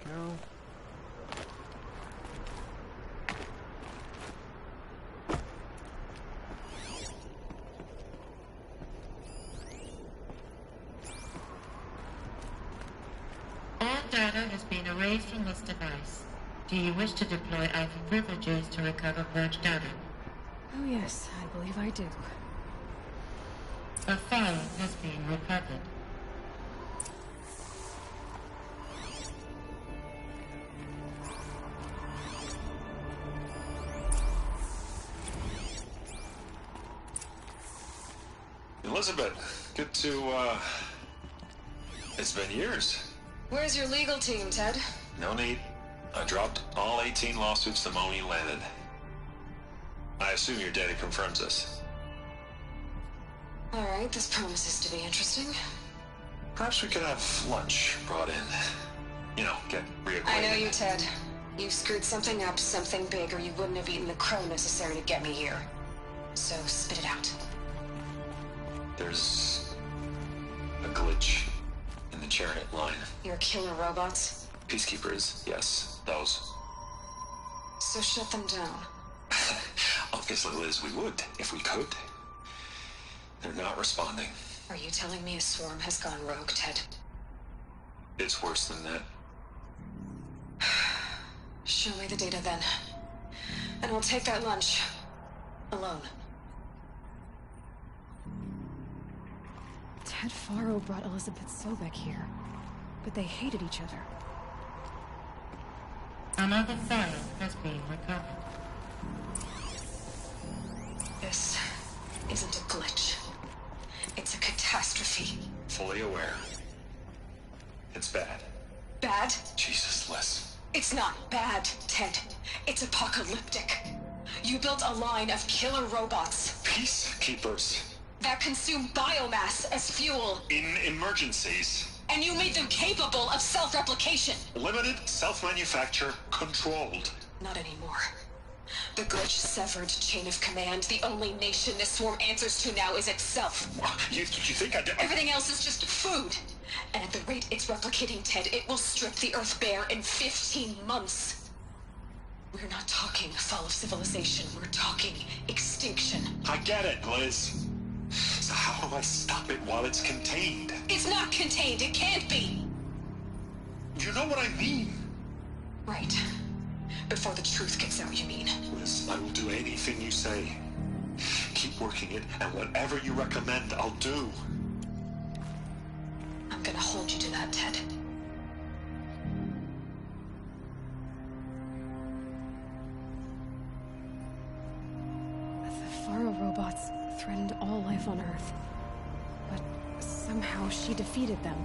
Go. All data has been erased from this device. Do you wish to deploy alpha privileges to recover purged data? Oh yes, I believe I do. A file has been recovered. Elizabeth, good to, it's been years. Where's your legal team, Ted? No need. I dropped all 18 lawsuits the moment you landed. I assume your data confirms this. Alright, this promises to be interesting. Perhaps we could have lunch brought in. You know, get reacquainted. I know you, Ted. You screwed something up, something big, or you wouldn't have eaten the crow necessary to get me here. So, spit it out. There's a glitch in the chariot line. Your killer robots? Peacekeepers, yes, those. So shut them down. Obviously, Liz, we would, if we could. They're not responding. Are you telling me a swarm has gone rogue, Ted? It's worse than that. Show me the data then. And we'll take that lunch. Alone. Ted Faro brought Elizabeth Sobek here, but they hated each other. Another file has been recovered. This isn't a glitch. It's a catastrophe. Fully aware. It's bad. Bad? Jesus, Liz. It's not bad, Ted. It's apocalyptic. You built a line of killer robots. Peacekeepers. That consume biomass as fuel. In emergencies. And you made them capable of self-replication. Limited, self-manufacture, controlled. Not anymore. The glitch severed chain of command. The only nation this swarm answers to now is itself. You think I did? Everything else is just food. And at the rate it's replicating, Ted, it will strip the Earth bare in 15 months. We're not talking fall of civilization. We're talking extinction. I get it, Liz. So how do I stop it while it's contained? It's not contained. It can't be. You know what I mean? Right. Before the truth gets out, you mean? Liz, I will do anything you say. Keep working it, and whatever you recommend, I'll do. I'm gonna hold you to that, Ted. The Faro robots threatened all life on Earth. But somehow she defeated them.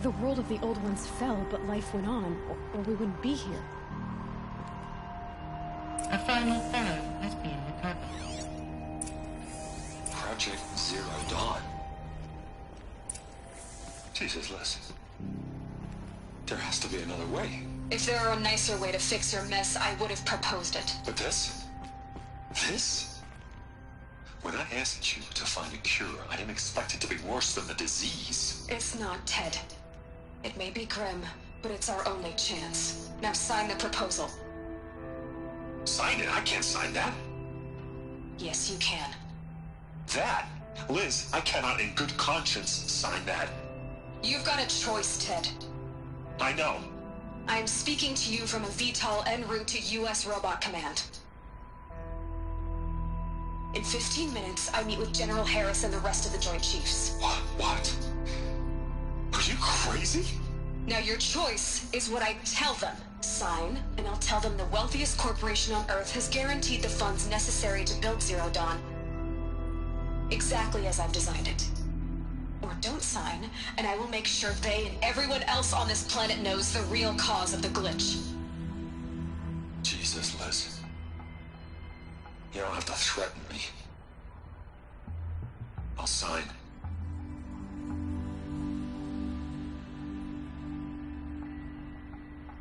The world of the old ones fell, but life went on, or we wouldn't be here. A final file has been recovered. Project Zero Dawn. Jesus, Liz. There has to be another way. If there were a nicer way to fix your mess, I would have proposed it. But this? This? When I asked you to find a cure, I didn't expect it to be worse than the disease. It's not, Ted. It may be grim, but it's our only chance. Now sign the proposal. Sign it? I can't sign that. Yes, you can. That? Liz, I cannot in good conscience sign that. You've got a choice, Ted. I know. I am speaking to you from a VTOL en route to U.S. Robot Command. In 15 minutes, I meet with General Harris and the rest of the Joint Chiefs. What? Are you crazy? Now your choice is what I tell them. Sign, and I'll tell them the wealthiest corporation on Earth has guaranteed the funds necessary to build Zero Dawn. Exactly as I've designed it. Or don't sign, and I will make sure they and everyone else on this planet knows the real cause of the glitch. Jesus, Liz. You don't have to threaten me. I'll sign.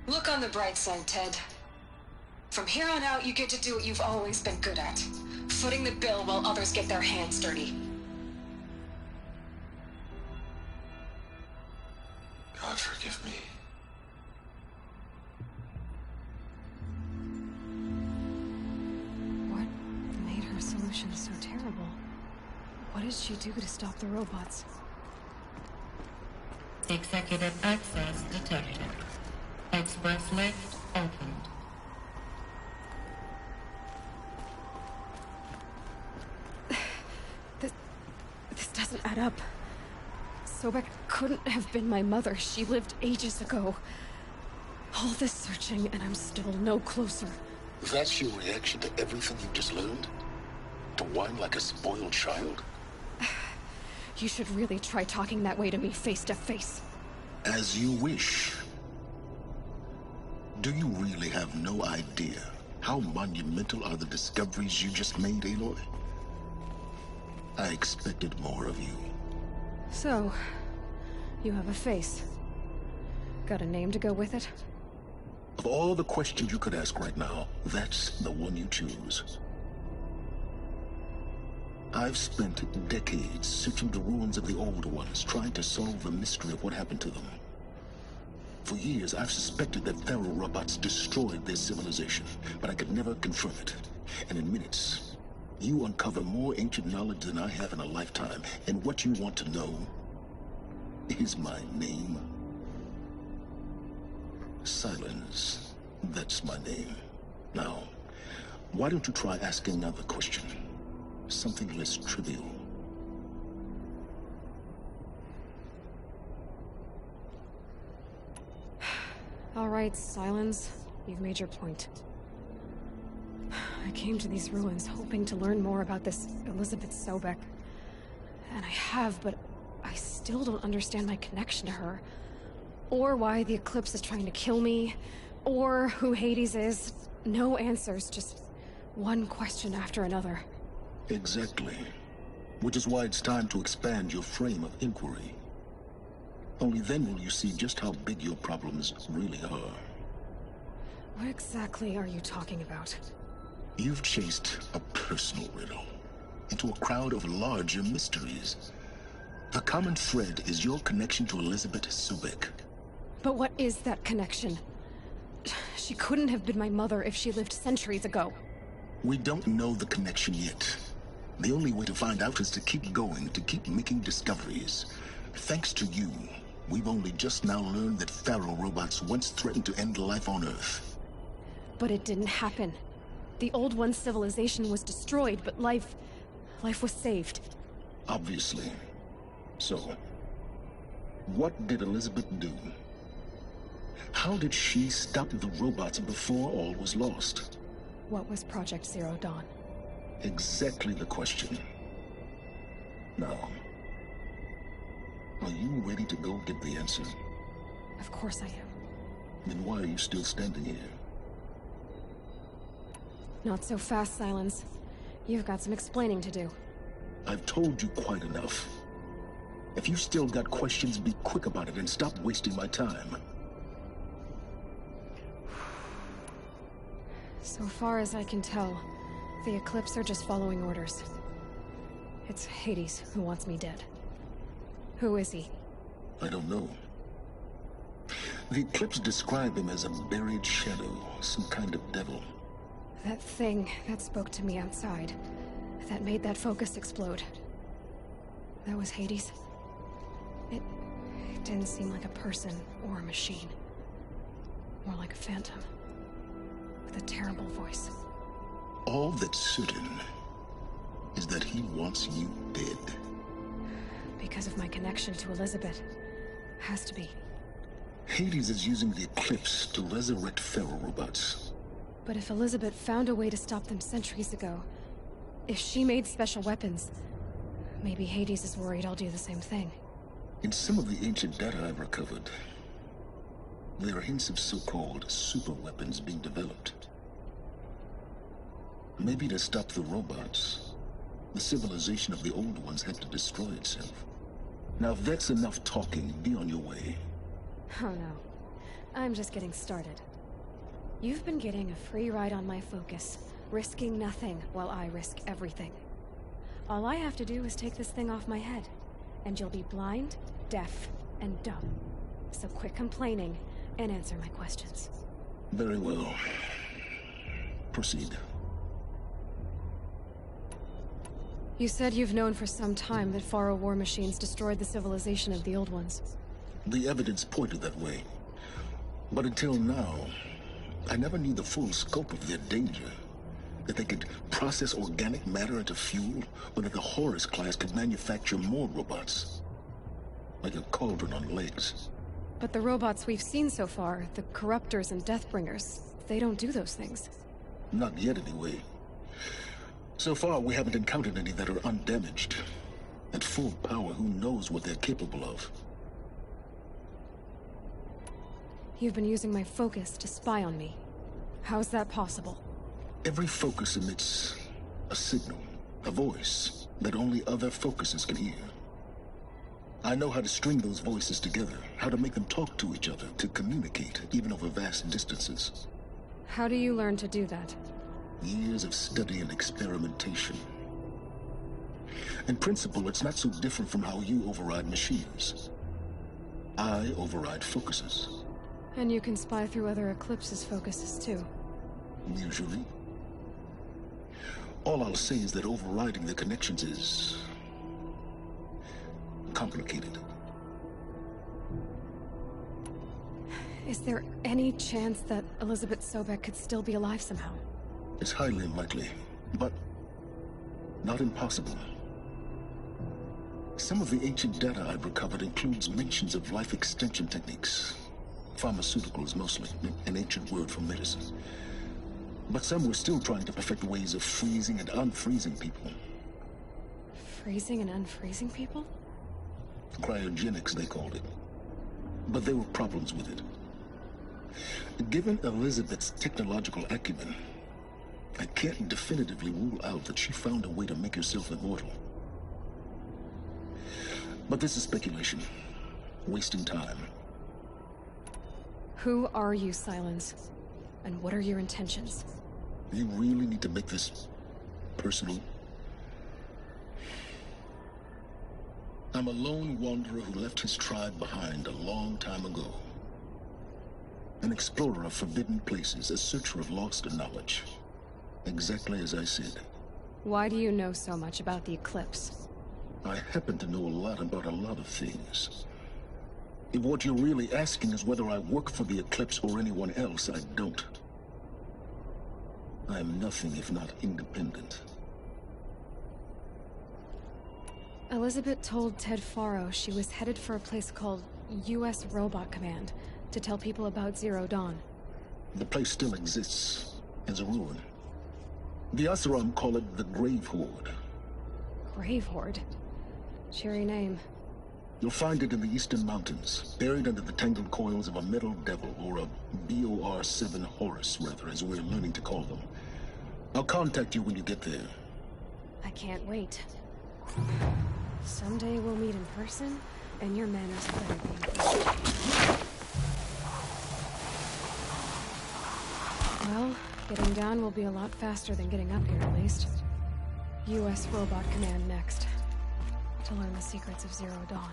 Look on the bright side, Ted. From here on out, you get to do what you've always been good at. Footing the bill while others get their hands dirty. God forgive me. What made her solution so terrible? What did she do to stop the robots? Executive access detected. Express lift opened. This doesn't add up. Sobek couldn't have been my mother. She lived ages ago. All this searching, and I'm still no closer. That's your reaction to everything you've just learned? To whine like a spoiled child? You should really try talking that way to me face to face. As you wish. Do you really have no idea how monumental are the discoveries you just made, Aloy? I expected more of you. So, you have a face. Got a name to go with it? Of all the questions you could ask right now, that's the one you choose. I've spent decades searching the ruins of the old ones, trying to solve the mystery of what happened to them. For years, I've suspected that feral robots destroyed their civilization, but I could never confirm it. And in minutes, you uncover more ancient knowledge than I have in a lifetime, and what you want to know is my name. Silence. That's my name. Now, why don't you try asking another question? Something less trivial. All right, Silence. You've made your point. I came to these ruins hoping to learn more about this Elizabeth Sobek. And I have, but I still don't understand my connection to her. Or why the Eclipse is trying to kill me. Or who Hades is. No answers, just one question after another. Exactly. Which is why it's time to expand your frame of inquiry. Only then will you see just how big your problems really are. What exactly are you talking about? You've chased a personal riddle into a crowd of larger mysteries. The common thread is your connection to Elizabeth Sobek. But what is that connection? She couldn't have been my mother if she lived centuries ago. We don't know the connection yet. The only way to find out is to keep going, to keep making discoveries. Thanks to you, we've only just now learned that feral robots once threatened to end life on Earth. But it didn't happen. The old one's civilization was destroyed, but life was saved. Obviously. So, what did Elizabeth do? How did she stop the robots before all was lost? What was Project Zero Dawn? Exactly the question. Now, are you ready to go get the answer? Of course I am. Then why are you still standing here? Not so fast, Silence. You've got some explaining to do. I've told you quite enough. If you've still got questions, be quick about it and stop wasting my time. So far as I can tell, the Eclipse are just following orders. It's Hades who wants me dead. Who is he? I don't know. The Eclipse describe him as a buried shadow, some kind of devil. That thing that spoke to me outside, that made that focus explode. That was Hades? It didn't seem like a person or a machine. More like a phantom. With a terrible voice. All that's certain is that he wants you dead. Because of my connection to Elizabeth. Has to be. Hades is using the Eclipse to resurrect feral robots. But if Elizabeth found a way to stop them centuries ago, if she made special weapons, maybe Hades is worried I'll do the same thing. In some of the ancient data I've recovered, there are hints of so-called super weapons being developed. Maybe to stop the robots, the civilization of the old ones had to destroy itself. Now if that's enough talking, be on your way. Oh no. I'm just getting started. You've been getting a free ride on my focus, risking nothing while I risk everything. All I have to do is take this thing off my head, and you'll be blind, deaf, and dumb. So quit complaining and answer my questions. Very well. Proceed. You said you've known for some time that Faro war machines destroyed the civilization of the old ones. The evidence pointed that way. But until now, I never knew the full scope of their danger. That they could process organic matter into fuel, or that the Horus class could manufacture more robots. Like a cauldron on legs. But the robots we've seen so far, the Corruptors and Deathbringers, they don't do those things. Not yet, anyway. So far, we haven't encountered any that are undamaged. At full power, who knows what they're capable of? You've been using my focus to spy on me. How's that possible? Every focus emits a signal, a voice, that only other focuses can hear. I know how to string those voices together, how to make them talk to each other, to communicate, even over vast distances. How do you learn to do that? Years of study and experimentation. In principle, it's not so different from how you override machines. I override focuses. And you can spy through other Eclipse's focuses, too. Usually. All I'll say is that overriding the connections is complicated. Is there any chance that Elizabeth Sobek could still be alive somehow? It's highly unlikely, but not impossible. Some of the ancient data I've recovered includes mentions of life extension techniques. Pharmaceuticals, mostly, an ancient word for medicine. But some were still trying to perfect ways of freezing and unfreezing people. Freezing and unfreezing people? Cryogenics, they called it. But there were problems with it. Given Elizabeth's technological acumen, I can't definitively rule out that she found a way to make herself immortal. But this is speculation. Wasting time. Who are you, Silence? And what are your intentions? You really need to make this personal? I'm a lone wanderer who left his tribe behind a long time ago. An explorer of forbidden places, a searcher of lost knowledge. Exactly as I said. Why do you know so much about the Eclipse? I happen to know a lot about a lot of things. If what you're really asking is whether I work for the Eclipse or anyone else, I don't. I am nothing if not independent. Elizabeth told Ted Faro she was headed for a place called U.S. Robot Command to tell people about Zero Dawn. The place still exists as a ruin. The Asuram call it the Grave Horde. Grave Horde? Cheery name. You'll find it in the Eastern Mountains, buried under the tangled coils of a metal devil, or a BOR-7 Horus, rather, as we're learning to call them. I'll contact you when you get there. I can't wait. Someday we'll meet in person, and your manners better be improved. Well, getting down will be a lot faster than getting up here, at least. U.S. Robot Command next, to learn the secrets of Zero Dawn.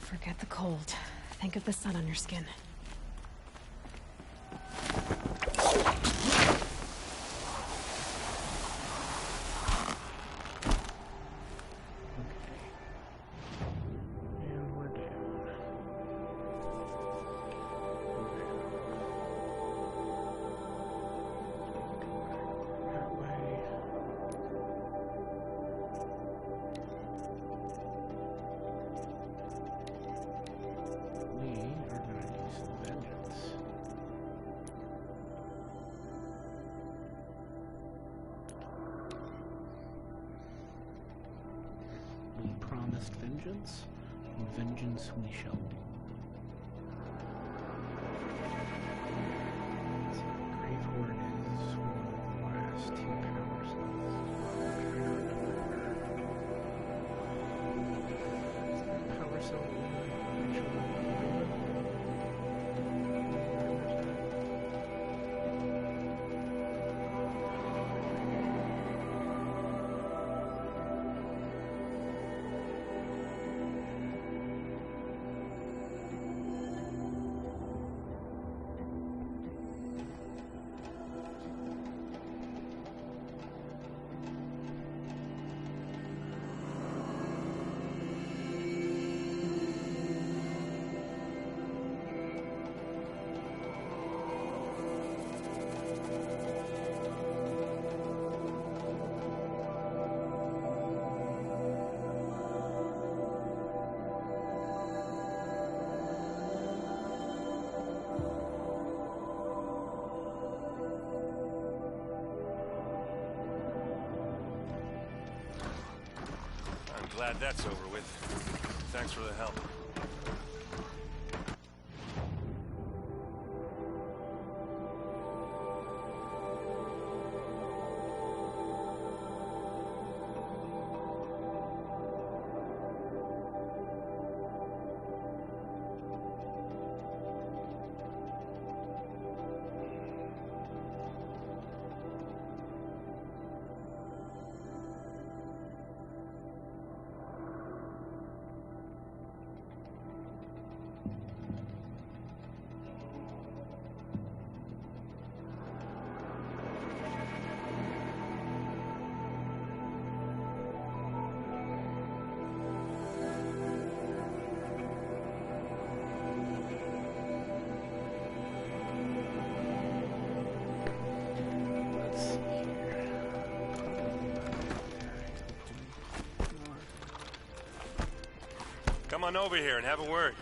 Forget the cold. Think of the sun on your skin. Vengeance, and vengeance we shall do. So Grave Horde is one of the last two power cells. Is there a power cell Glad that's over with. Thanks for the help. Come on over here and have a word.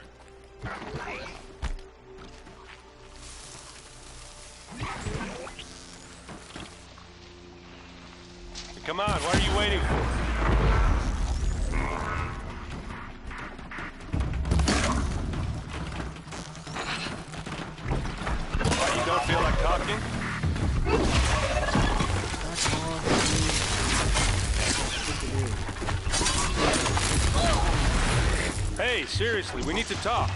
Come on, what are you waiting for? What, you don't feel like talking? Hey, seriously, we need to talk.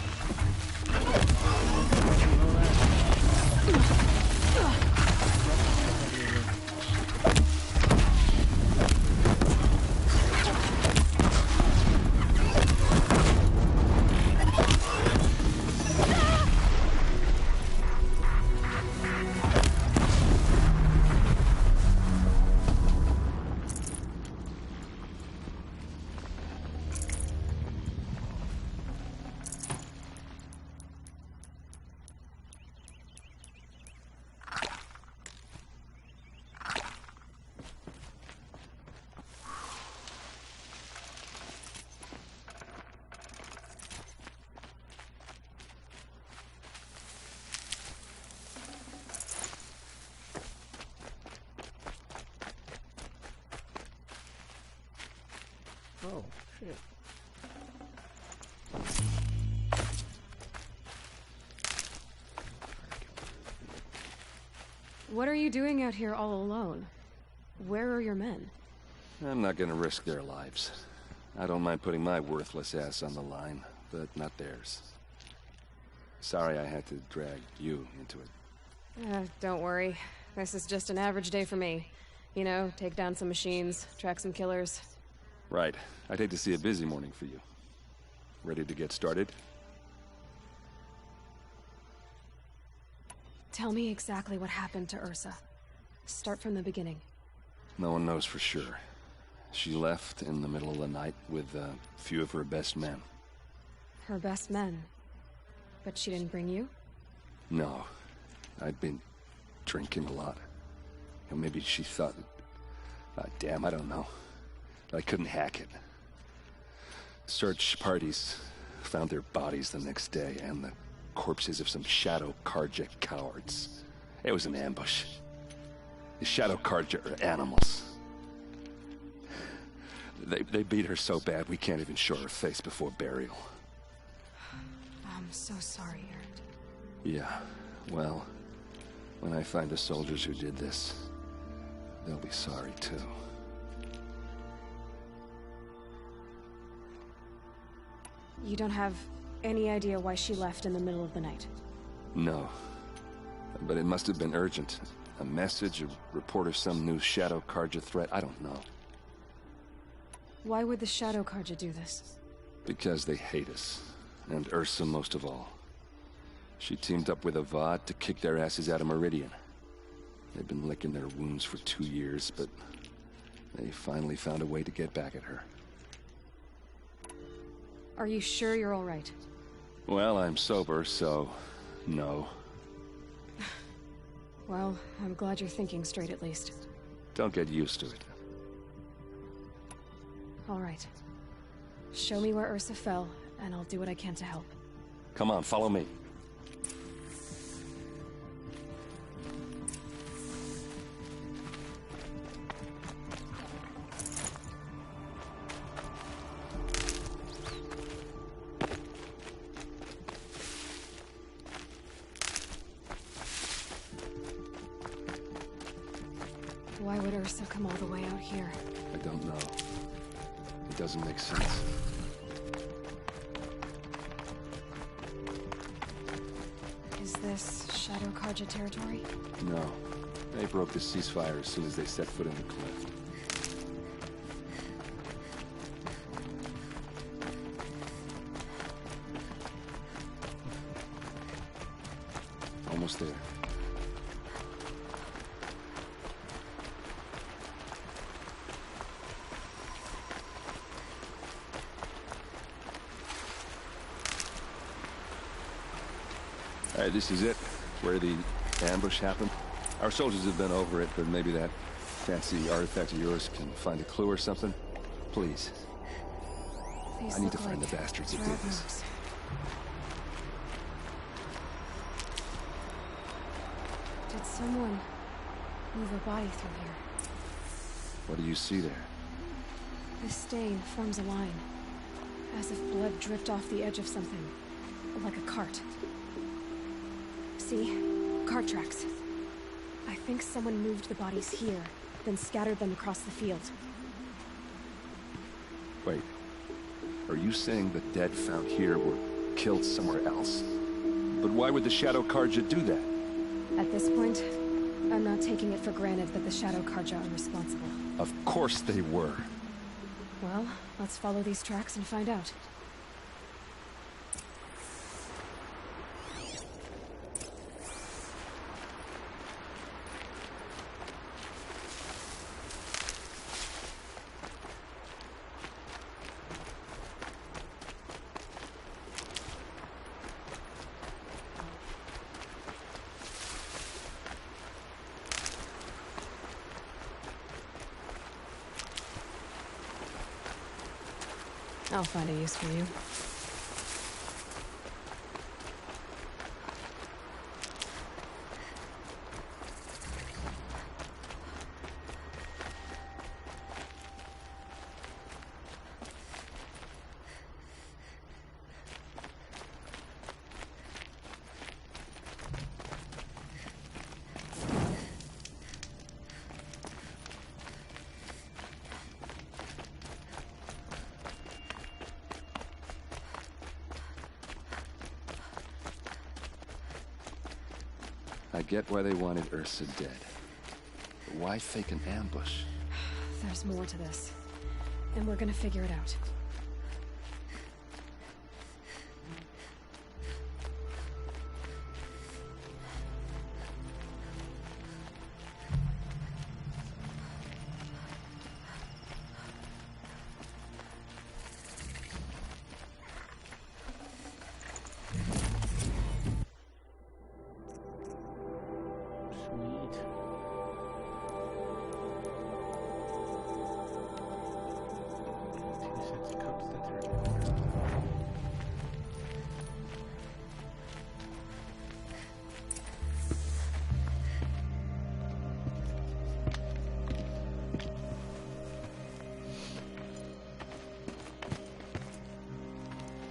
Oh, shit. What are you doing out here all alone? Where are your men? I'm not gonna risk their lives. I don't mind putting my worthless ass on the line, but not theirs. Sorry I had to drag you into it. Don't worry. This is just an average day for me. You know, take down some machines, track some killers. Right. I'd hate to see a busy morning for you. Ready to get started? Tell me exactly what happened to Ursa. Start from the beginning. No one knows for sure. She left in the middle of the night with a few of her best men. Her best men? But she didn't bring you? No. I'd been drinking a lot. And maybe she thought... damn, I don't know. I couldn't hack it. Search parties found their bodies the next day, and the corpses of some Shadow Karja cowards. It was an ambush. The Shadow Karja are animals. They beat her so bad we can't even show her face before burial. I'm so sorry, Erd. Yeah, well, when I find the soldiers who did this, they'll be sorry too. You don't have any idea why she left in the middle of the night? No. But it must have been urgent. A message, a report of some new Shadow Karja threat, I don't know. Why would the Shadow Karja do this? Because they hate us. And Ursa most of all. She teamed up with Avad to kick their asses out of Meridian. They've been licking their wounds for 2 years, but they finally found a way to get back at her. Are you sure you're all right? Well, I'm sober, so... no. Well, I'm glad you're thinking straight at least. Don't get used to it. All right. Show me where Ursa fell, and I'll do what I can to help. Come on, follow me. Why would Ursa come all the way out here? I don't know. It doesn't make sense. Is this Shadow Karja territory? No. They broke the ceasefire as soon as they set foot in the cliff. Almost there. Alright, this is it, where the ambush happened. Our soldiers have been over it, but maybe that fancy artifact of yours can find a clue or something. Please. I need to find the bastards that did this. Did someone move a body through here? What do you see there? This stain forms a line, as if blood dripped off the edge of something, like a cart. See? Cart tracks. I think someone moved the bodies here, then scattered them across the field. Wait. Are you saying the dead found here were killed somewhere else? But why would the Shadow Karja do that? At this point, I'm not taking it for granted that the Shadow Karja are responsible. Of course they were. Well, let's follow these tracks and find out. I'll find a use for you. I get why they wanted Ursa dead. But why fake an ambush? There's more to this. And we're gonna figure it out.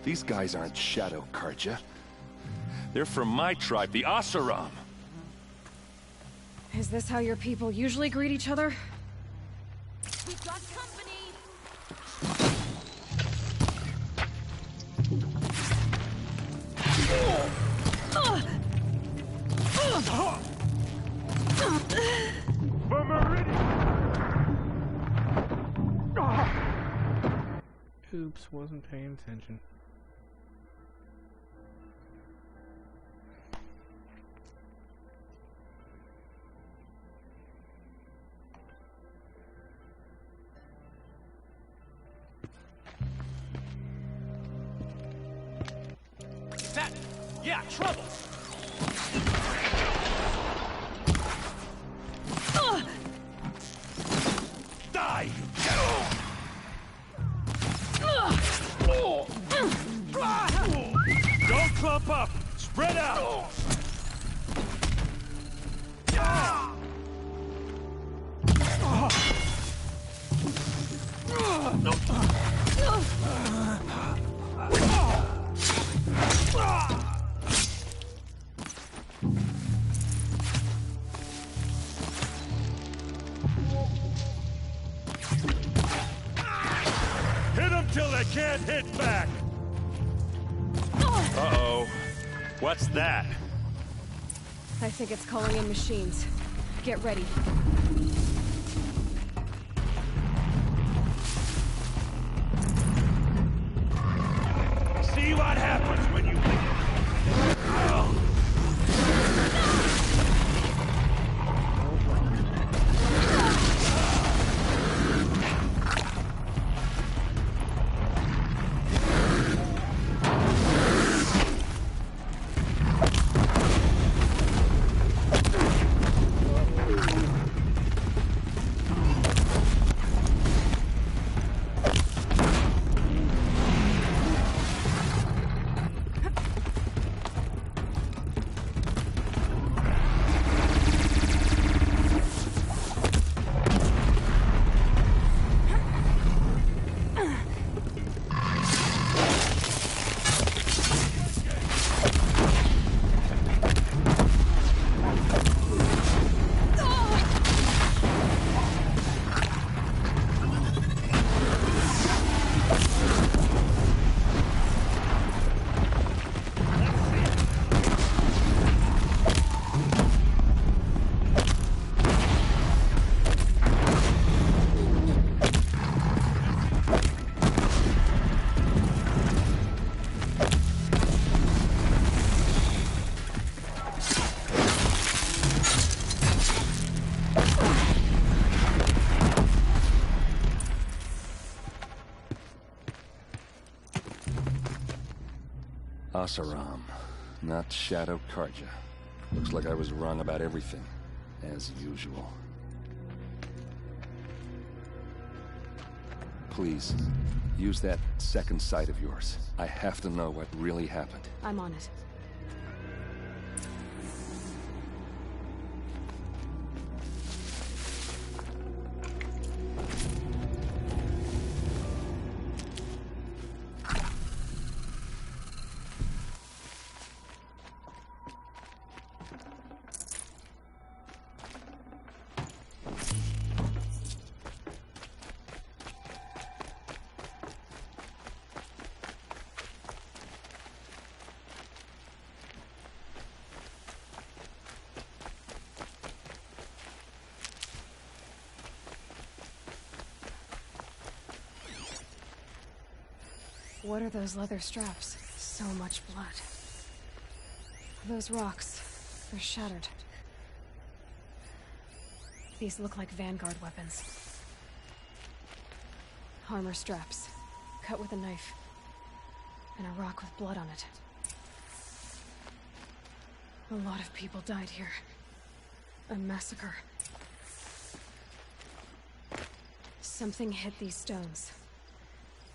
These guys aren't Shadow Karja. They're from my tribe, the Asaram. Is this how your people usually greet each other? We've got company! Oops, wasn't paying attention. Yeah, trouble! Die, you Don't clump up! Spread out! Hit them till they can't hit back! Uh-oh. What's that? I think it's calling in machines. Get ready. See what happens when you... Asaram, not Shadow Karja. Looks like I was wrong about everything, as usual. Please, use that second sight of yours. I have to know what really happened. I'm on it. What are those leather straps? So much blood. Those rocks, they're shattered. These look like Vanguard weapons. Armor straps, cut with a knife, and a rock with blood on it. A lot of people died here. A massacre. Something hit these stones.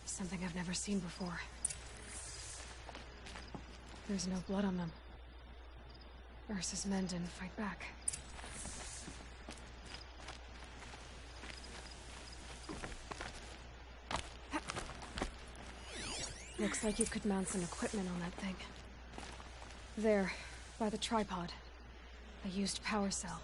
Something I've never seen before. There's no blood on them. Ursa's men didn't fight back. Looks like you could mount some equipment on that thing. There, by the tripod. A used power cell.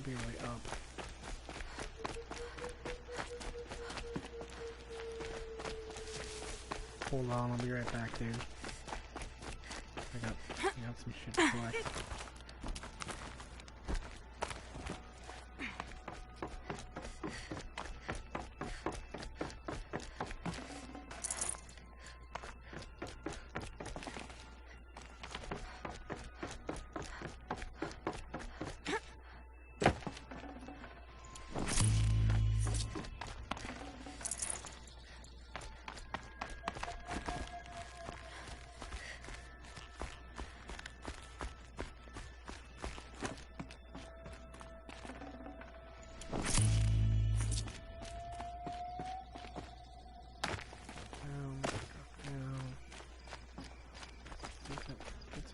Be a way up. Hold on, I'll be right back, dude. I got some shit to collect.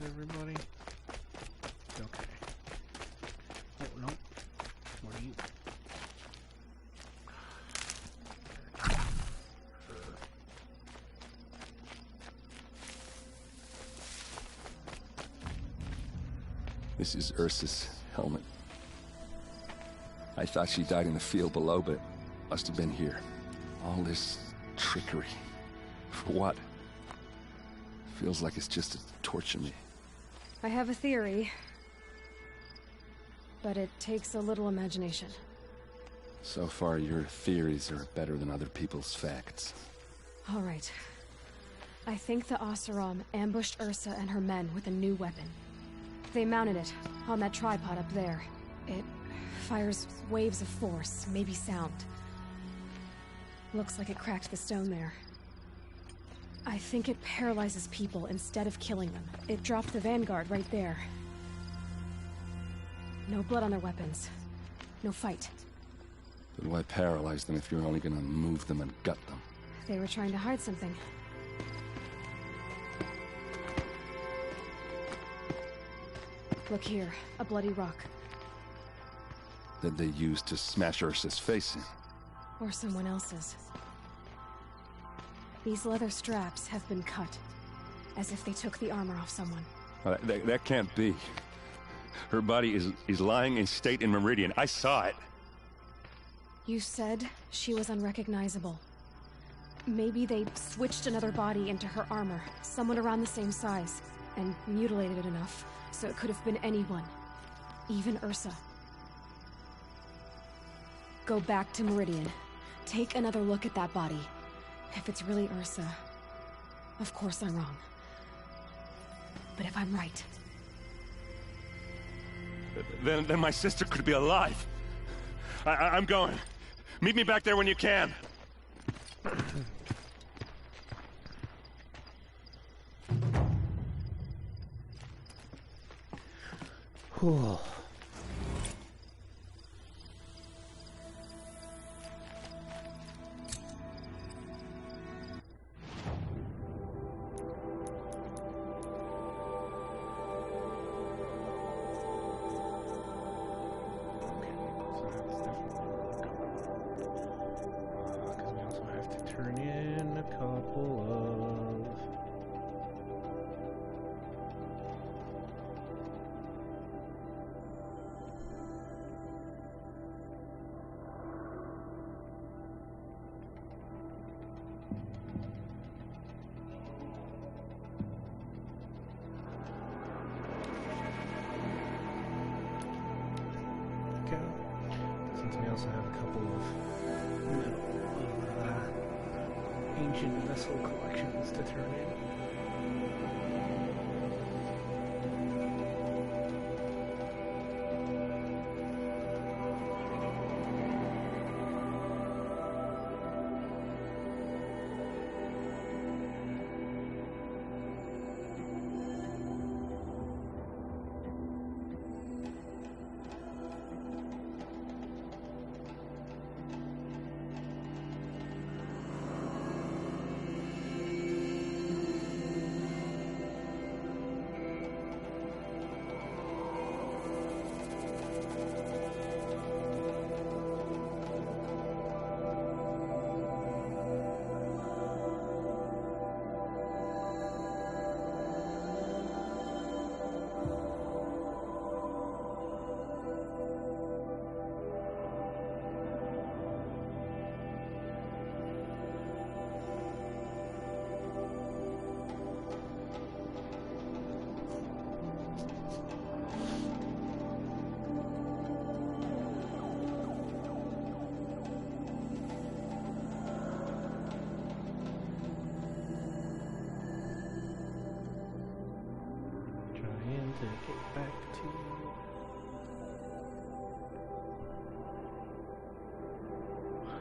Everybody? Okay. Oh, no. What are you? This is Ursa's helmet. I thought she died in the field below, but must have been here. All this trickery. For what? Feels like it's just to torture me. I have a theory, but it takes a little imagination. So far, your theories are better than other people's facts. All right. I think the Oseram ambushed Ursa and her men with a new weapon. They mounted it on that tripod up there. It fires waves of force, maybe sound. Looks like it cracked the stone there. I think it paralyzes people instead of killing them. It dropped the Vanguard right there. No blood on their weapons. No fight. But why paralyze them if you're only gonna move them and gut them? They were trying to hide something. Look here, a bloody rock. That they used to smash Ursa's face in. Or someone else's. These leather straps have been cut, as if they took the armor off someone. That can't be. Her body is lying in state in Meridian. I saw it. You said she was unrecognizable. Maybe they switched another body into her armor, someone around the same size, and mutilated it enough, so it could have been anyone. Even Ursa. Go back to Meridian. Take another look at that body. If it's really Ursa, of course I'm wrong. But if I'm right... Then my sister could be alive. I'm going. Meet me back there when you can. Whew. collections. We also have a couple of ancient vessel collections to turn in.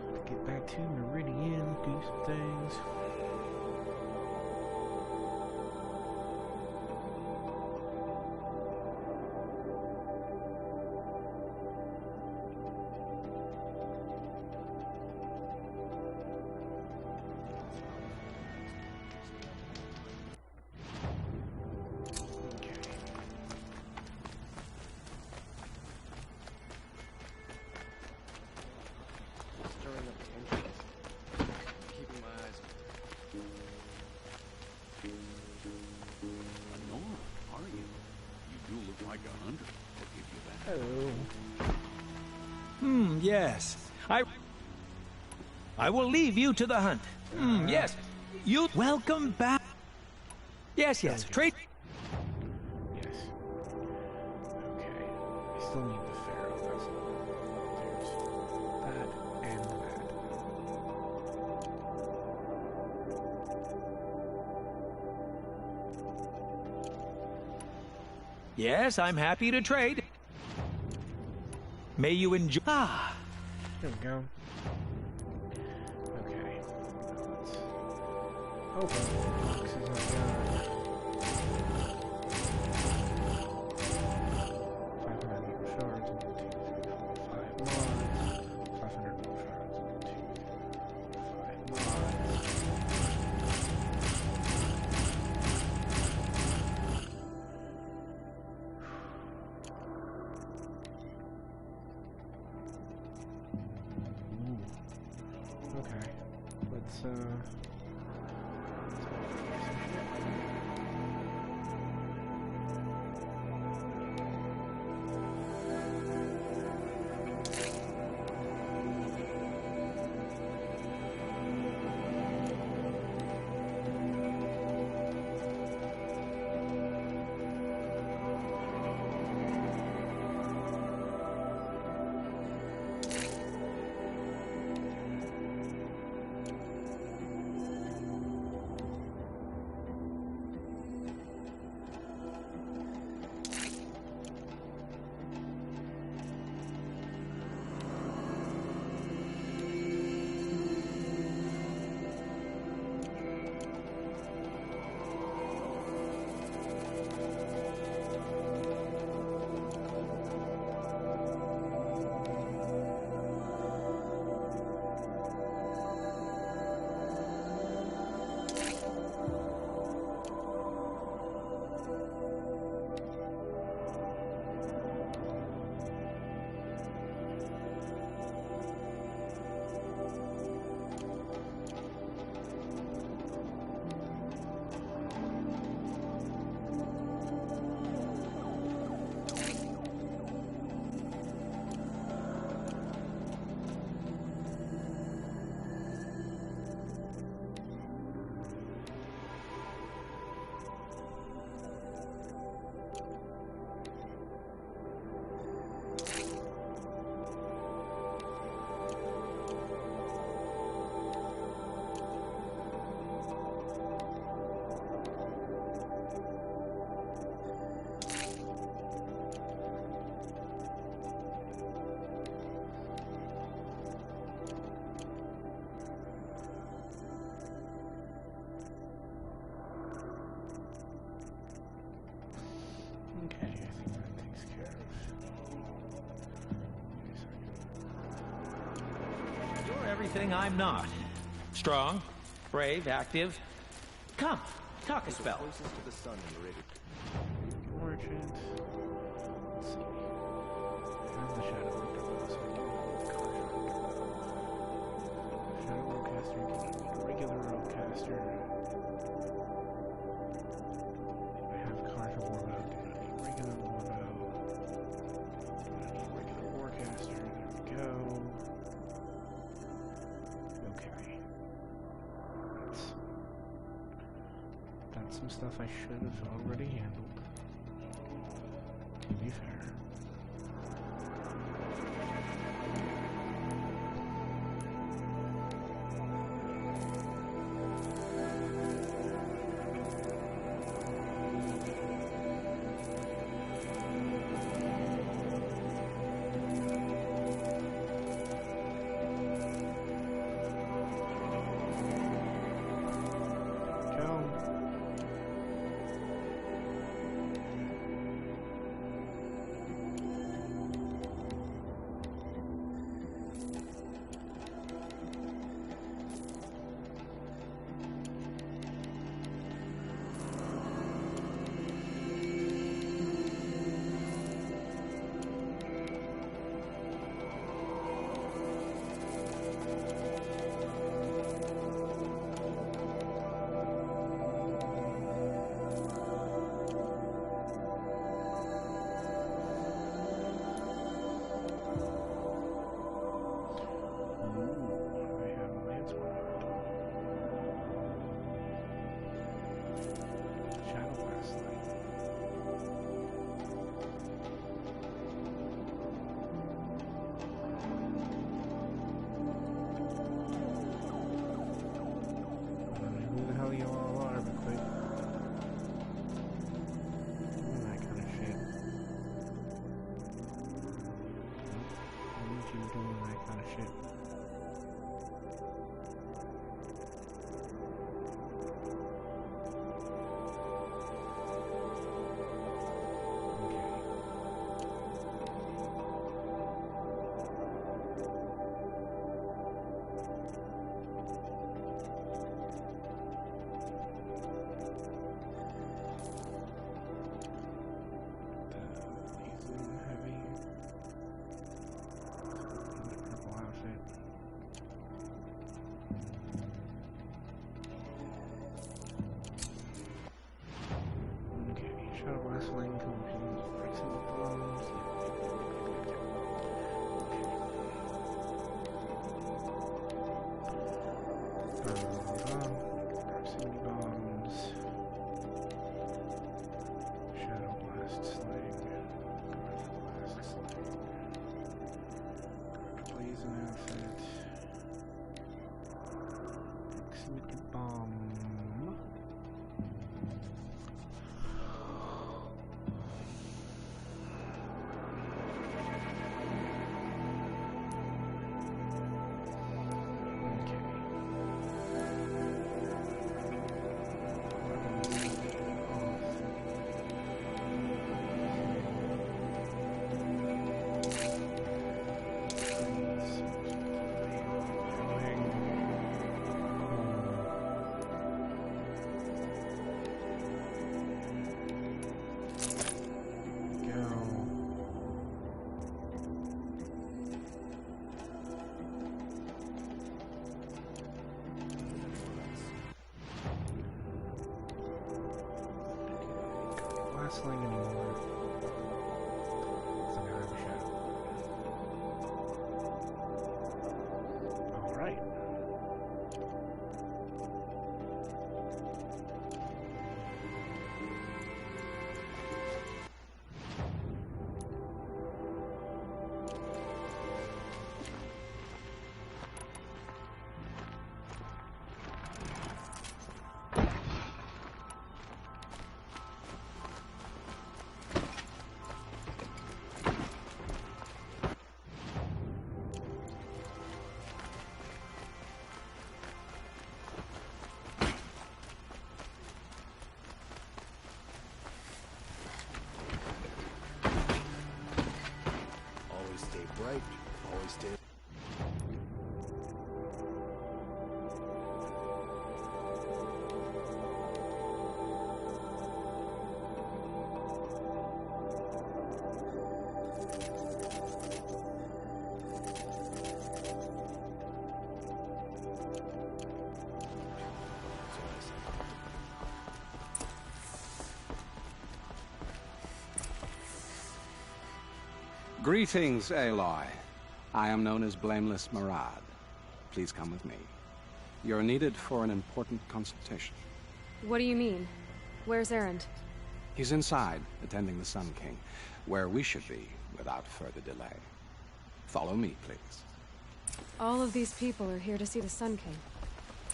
To get back to Meridian, do some things. Yes. I will leave you to the hunt. Yes. You welcome back. Yes. Trade. Yes. Okay. I still need the Pharaoh vessel. There's that and that. Yes, I'm happy to trade. May you enjoy. Ah. There we go. Okay. Let's open the boxes I've got. 500 more shards. 1, 2, 3, 4, 5 mods. 500 more shards. 1, 2, 3, 4, 5 Okay, let's everything I'm not. Strong, brave, active. Come, talk a spell. Closest to the sun in the rig. Merchant. Let's see. How's the shadow worker? Shadow rollcaster, regular rollcaster. I have carnivore warbow. Regular warbow. Regular warcaster. There we go. Okay. That's some stuff I should have already handled. To be fair. Wrestling collisions, breaks into bombs. Proximity bombs. Shadow blast sling. Blast sling. Blazing outfit. Proximity bomb. Sling anymore. So now I have a shadow. Alright. Always stay bright. Always stay... Greetings, Aloy. I am known as Blameless Murad. Please come with me. You're needed for an important consultation. What do you mean? Where's Erend? He's inside, attending the Sun King, where we should be without further delay. Follow me, please. All of these people are here to see the Sun King.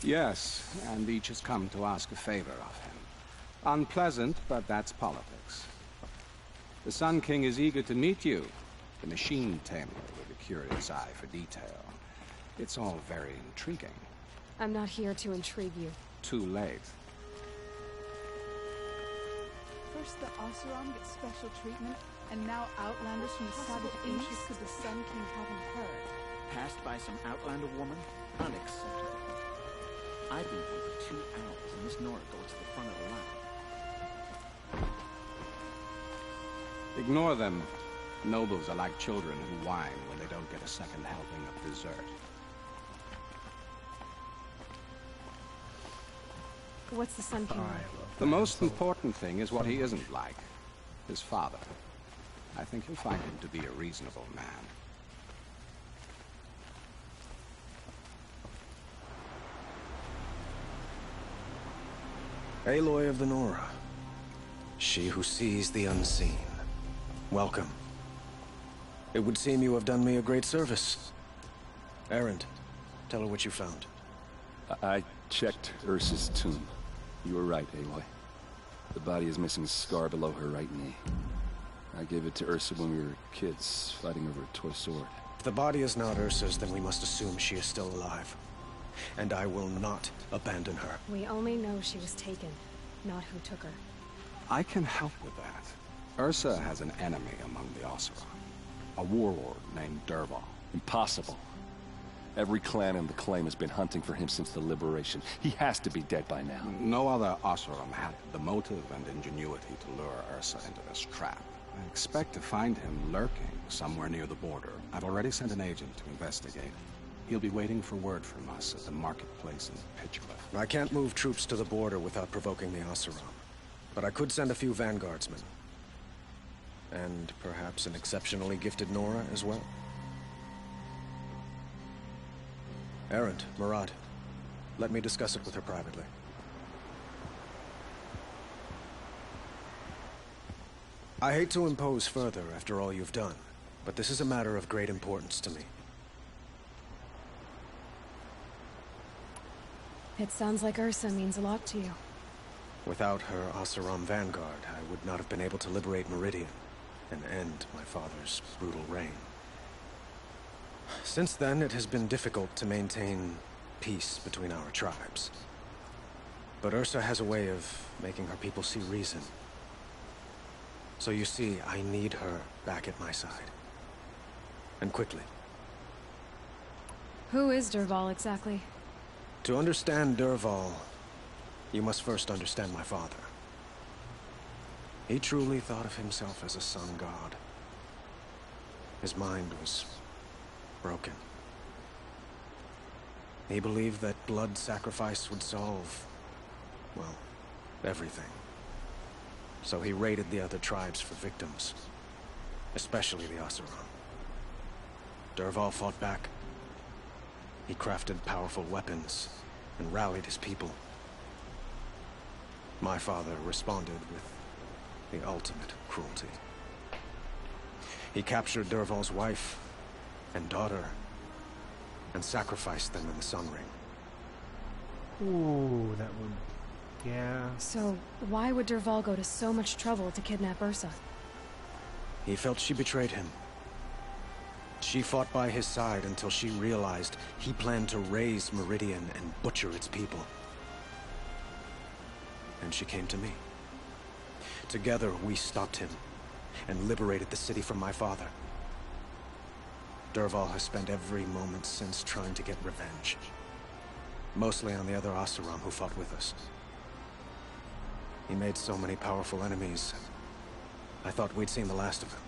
Yes, and each has come to ask a favor of him. Unpleasant, but that's politics. The Sun King is eager to meet you, the machine tamer with a curious eye for detail. It's all very intriguing. I'm not here to intrigue you. Too late. First the Oseram gets special treatment, and now Outlanders from the Savage Ancients because the Sun King haven't heard. Passed by some Outlander woman? Unacceptable. I've been here for 2 hours, and Miss Nora goes to the front of the line. Ignore them. Nobles are like children who whine when they don't get a second helping of dessert. What's the Sun King like? The most important thing is what he isn't like. His father. I think you'll find him to be a reasonable man. Aloy of the Nora. She who sees the unseen. Welcome. It would seem you have done me a great service. Erend, tell her what you found. I checked Ursa's tomb. You were right, Aloy. The body is missing a scar below her right knee. I gave it to Ursa when we were kids, fighting over a toy sword. If the body is not Ursa's, then we must assume she is still alive. And I will not abandon her. We only know she was taken, not who took her. I can help with that. Ursa has an enemy among the Oseram. A warlord named Dervahl. Impossible. Every clan in the claim has been hunting for him since the liberation. He has to be dead by now. No other Oseram had the motive and ingenuity to lure Ursa into this trap. I expect to find him lurking somewhere near the border. I've already sent an agent to investigate. He'll be waiting for word from us at the marketplace in Pitchcliff. I can't move troops to the border without provoking the Oseram. But I could send a few vanguardsmen. And perhaps an exceptionally gifted Nora as well. Erend, Murad, let me discuss it with her privately. I hate to impose further after all you've done, but this is a matter of great importance to me. It sounds like Ursa means a lot to you. Without her Oseram vanguard, I would not have been able to liberate Meridian and end my father's brutal reign. Since then, it has been difficult to maintain peace between our tribes. But Ursa has a way of making her people see reason. So you see, I need her back at my side. And quickly. Who is Dervahl exactly? To understand Dervahl, you must first understand my father. He truly thought of himself as a sun god. His mind was broken. He believed that blood sacrifice would solve, well, everything. So he raided the other tribes for victims, especially the Oseram. Dervahl fought back. He crafted powerful weapons and rallied his people. My father responded with the ultimate cruelty. He captured Dervahl's wife and daughter and sacrificed them in the Sun Ring. Ooh, that would... yeah. So, why would Dervahl go to so much trouble to kidnap Ursa? He felt she betrayed him. She fought by his side until she realized he planned to raise Meridian and butcher its people. And she came to me. Together, we stopped him and liberated the city from my father. Dervahl has spent every moment since trying to get revenge. Mostly on the other Oseram who fought with us. He made so many powerful enemies, I thought we'd seen the last of him.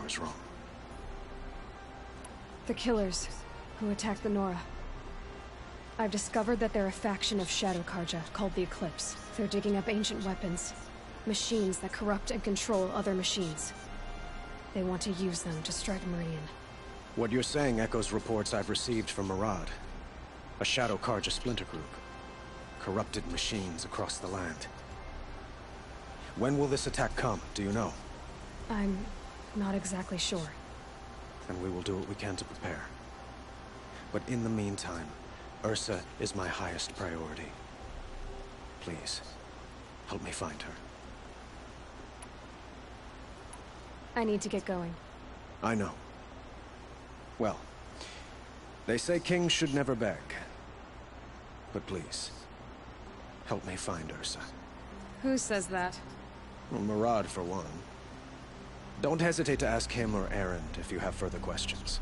hours wrong. The killers who attacked the Nora. I've discovered that they're a faction of Shadow Karja called the Eclipse. They're digging up ancient weapons. Machines that corrupt and control other machines. They want to use them to strike Meridian. What you're saying echoes reports I've received from Murad. A Shadow Karja splinter group. Corrupted machines across the land. When will this attack come, do you know? I'm not exactly sure. And we will do what we can to prepare. But in the meantime, Ursa is my highest priority. Please, help me find her. I need to get going. I know. Well, they say kings should never beg. But please, help me find Ursa. Who says that? Well, Murad, for one. Don't hesitate to ask him or Erend if you have further questions.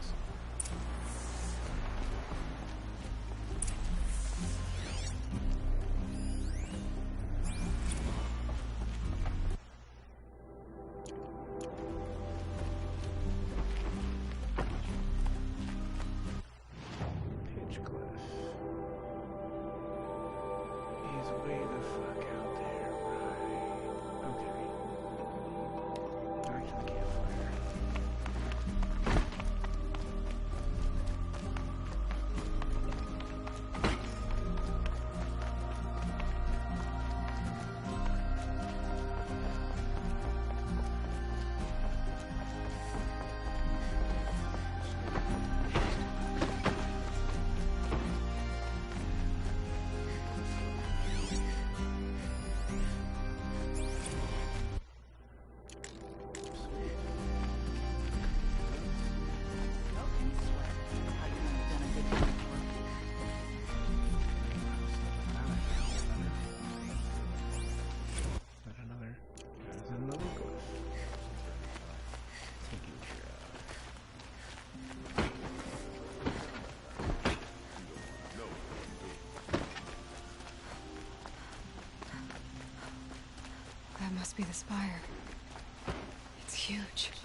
That must be the spire. It's huge. It's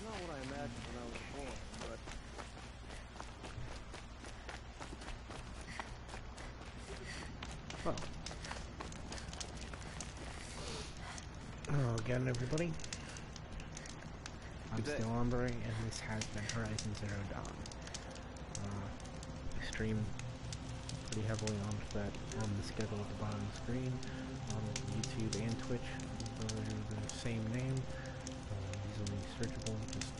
not what I imagined when I was born, but... Well. Hello again, everybody. I'm SteeleHombre, and this has been Horizon Zero Dawn. I stream pretty heavily on the schedule at the bottom of the screen, on YouTube and Twitch, under the same name, easily searchable. Just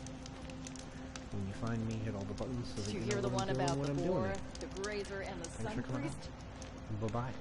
when you find me, hit all the buttons so that Did you you know hear the what one I'm doing about when the I'm doing boar, it. the grazer, and the Thanks sun for coming priest? out. Bye-bye.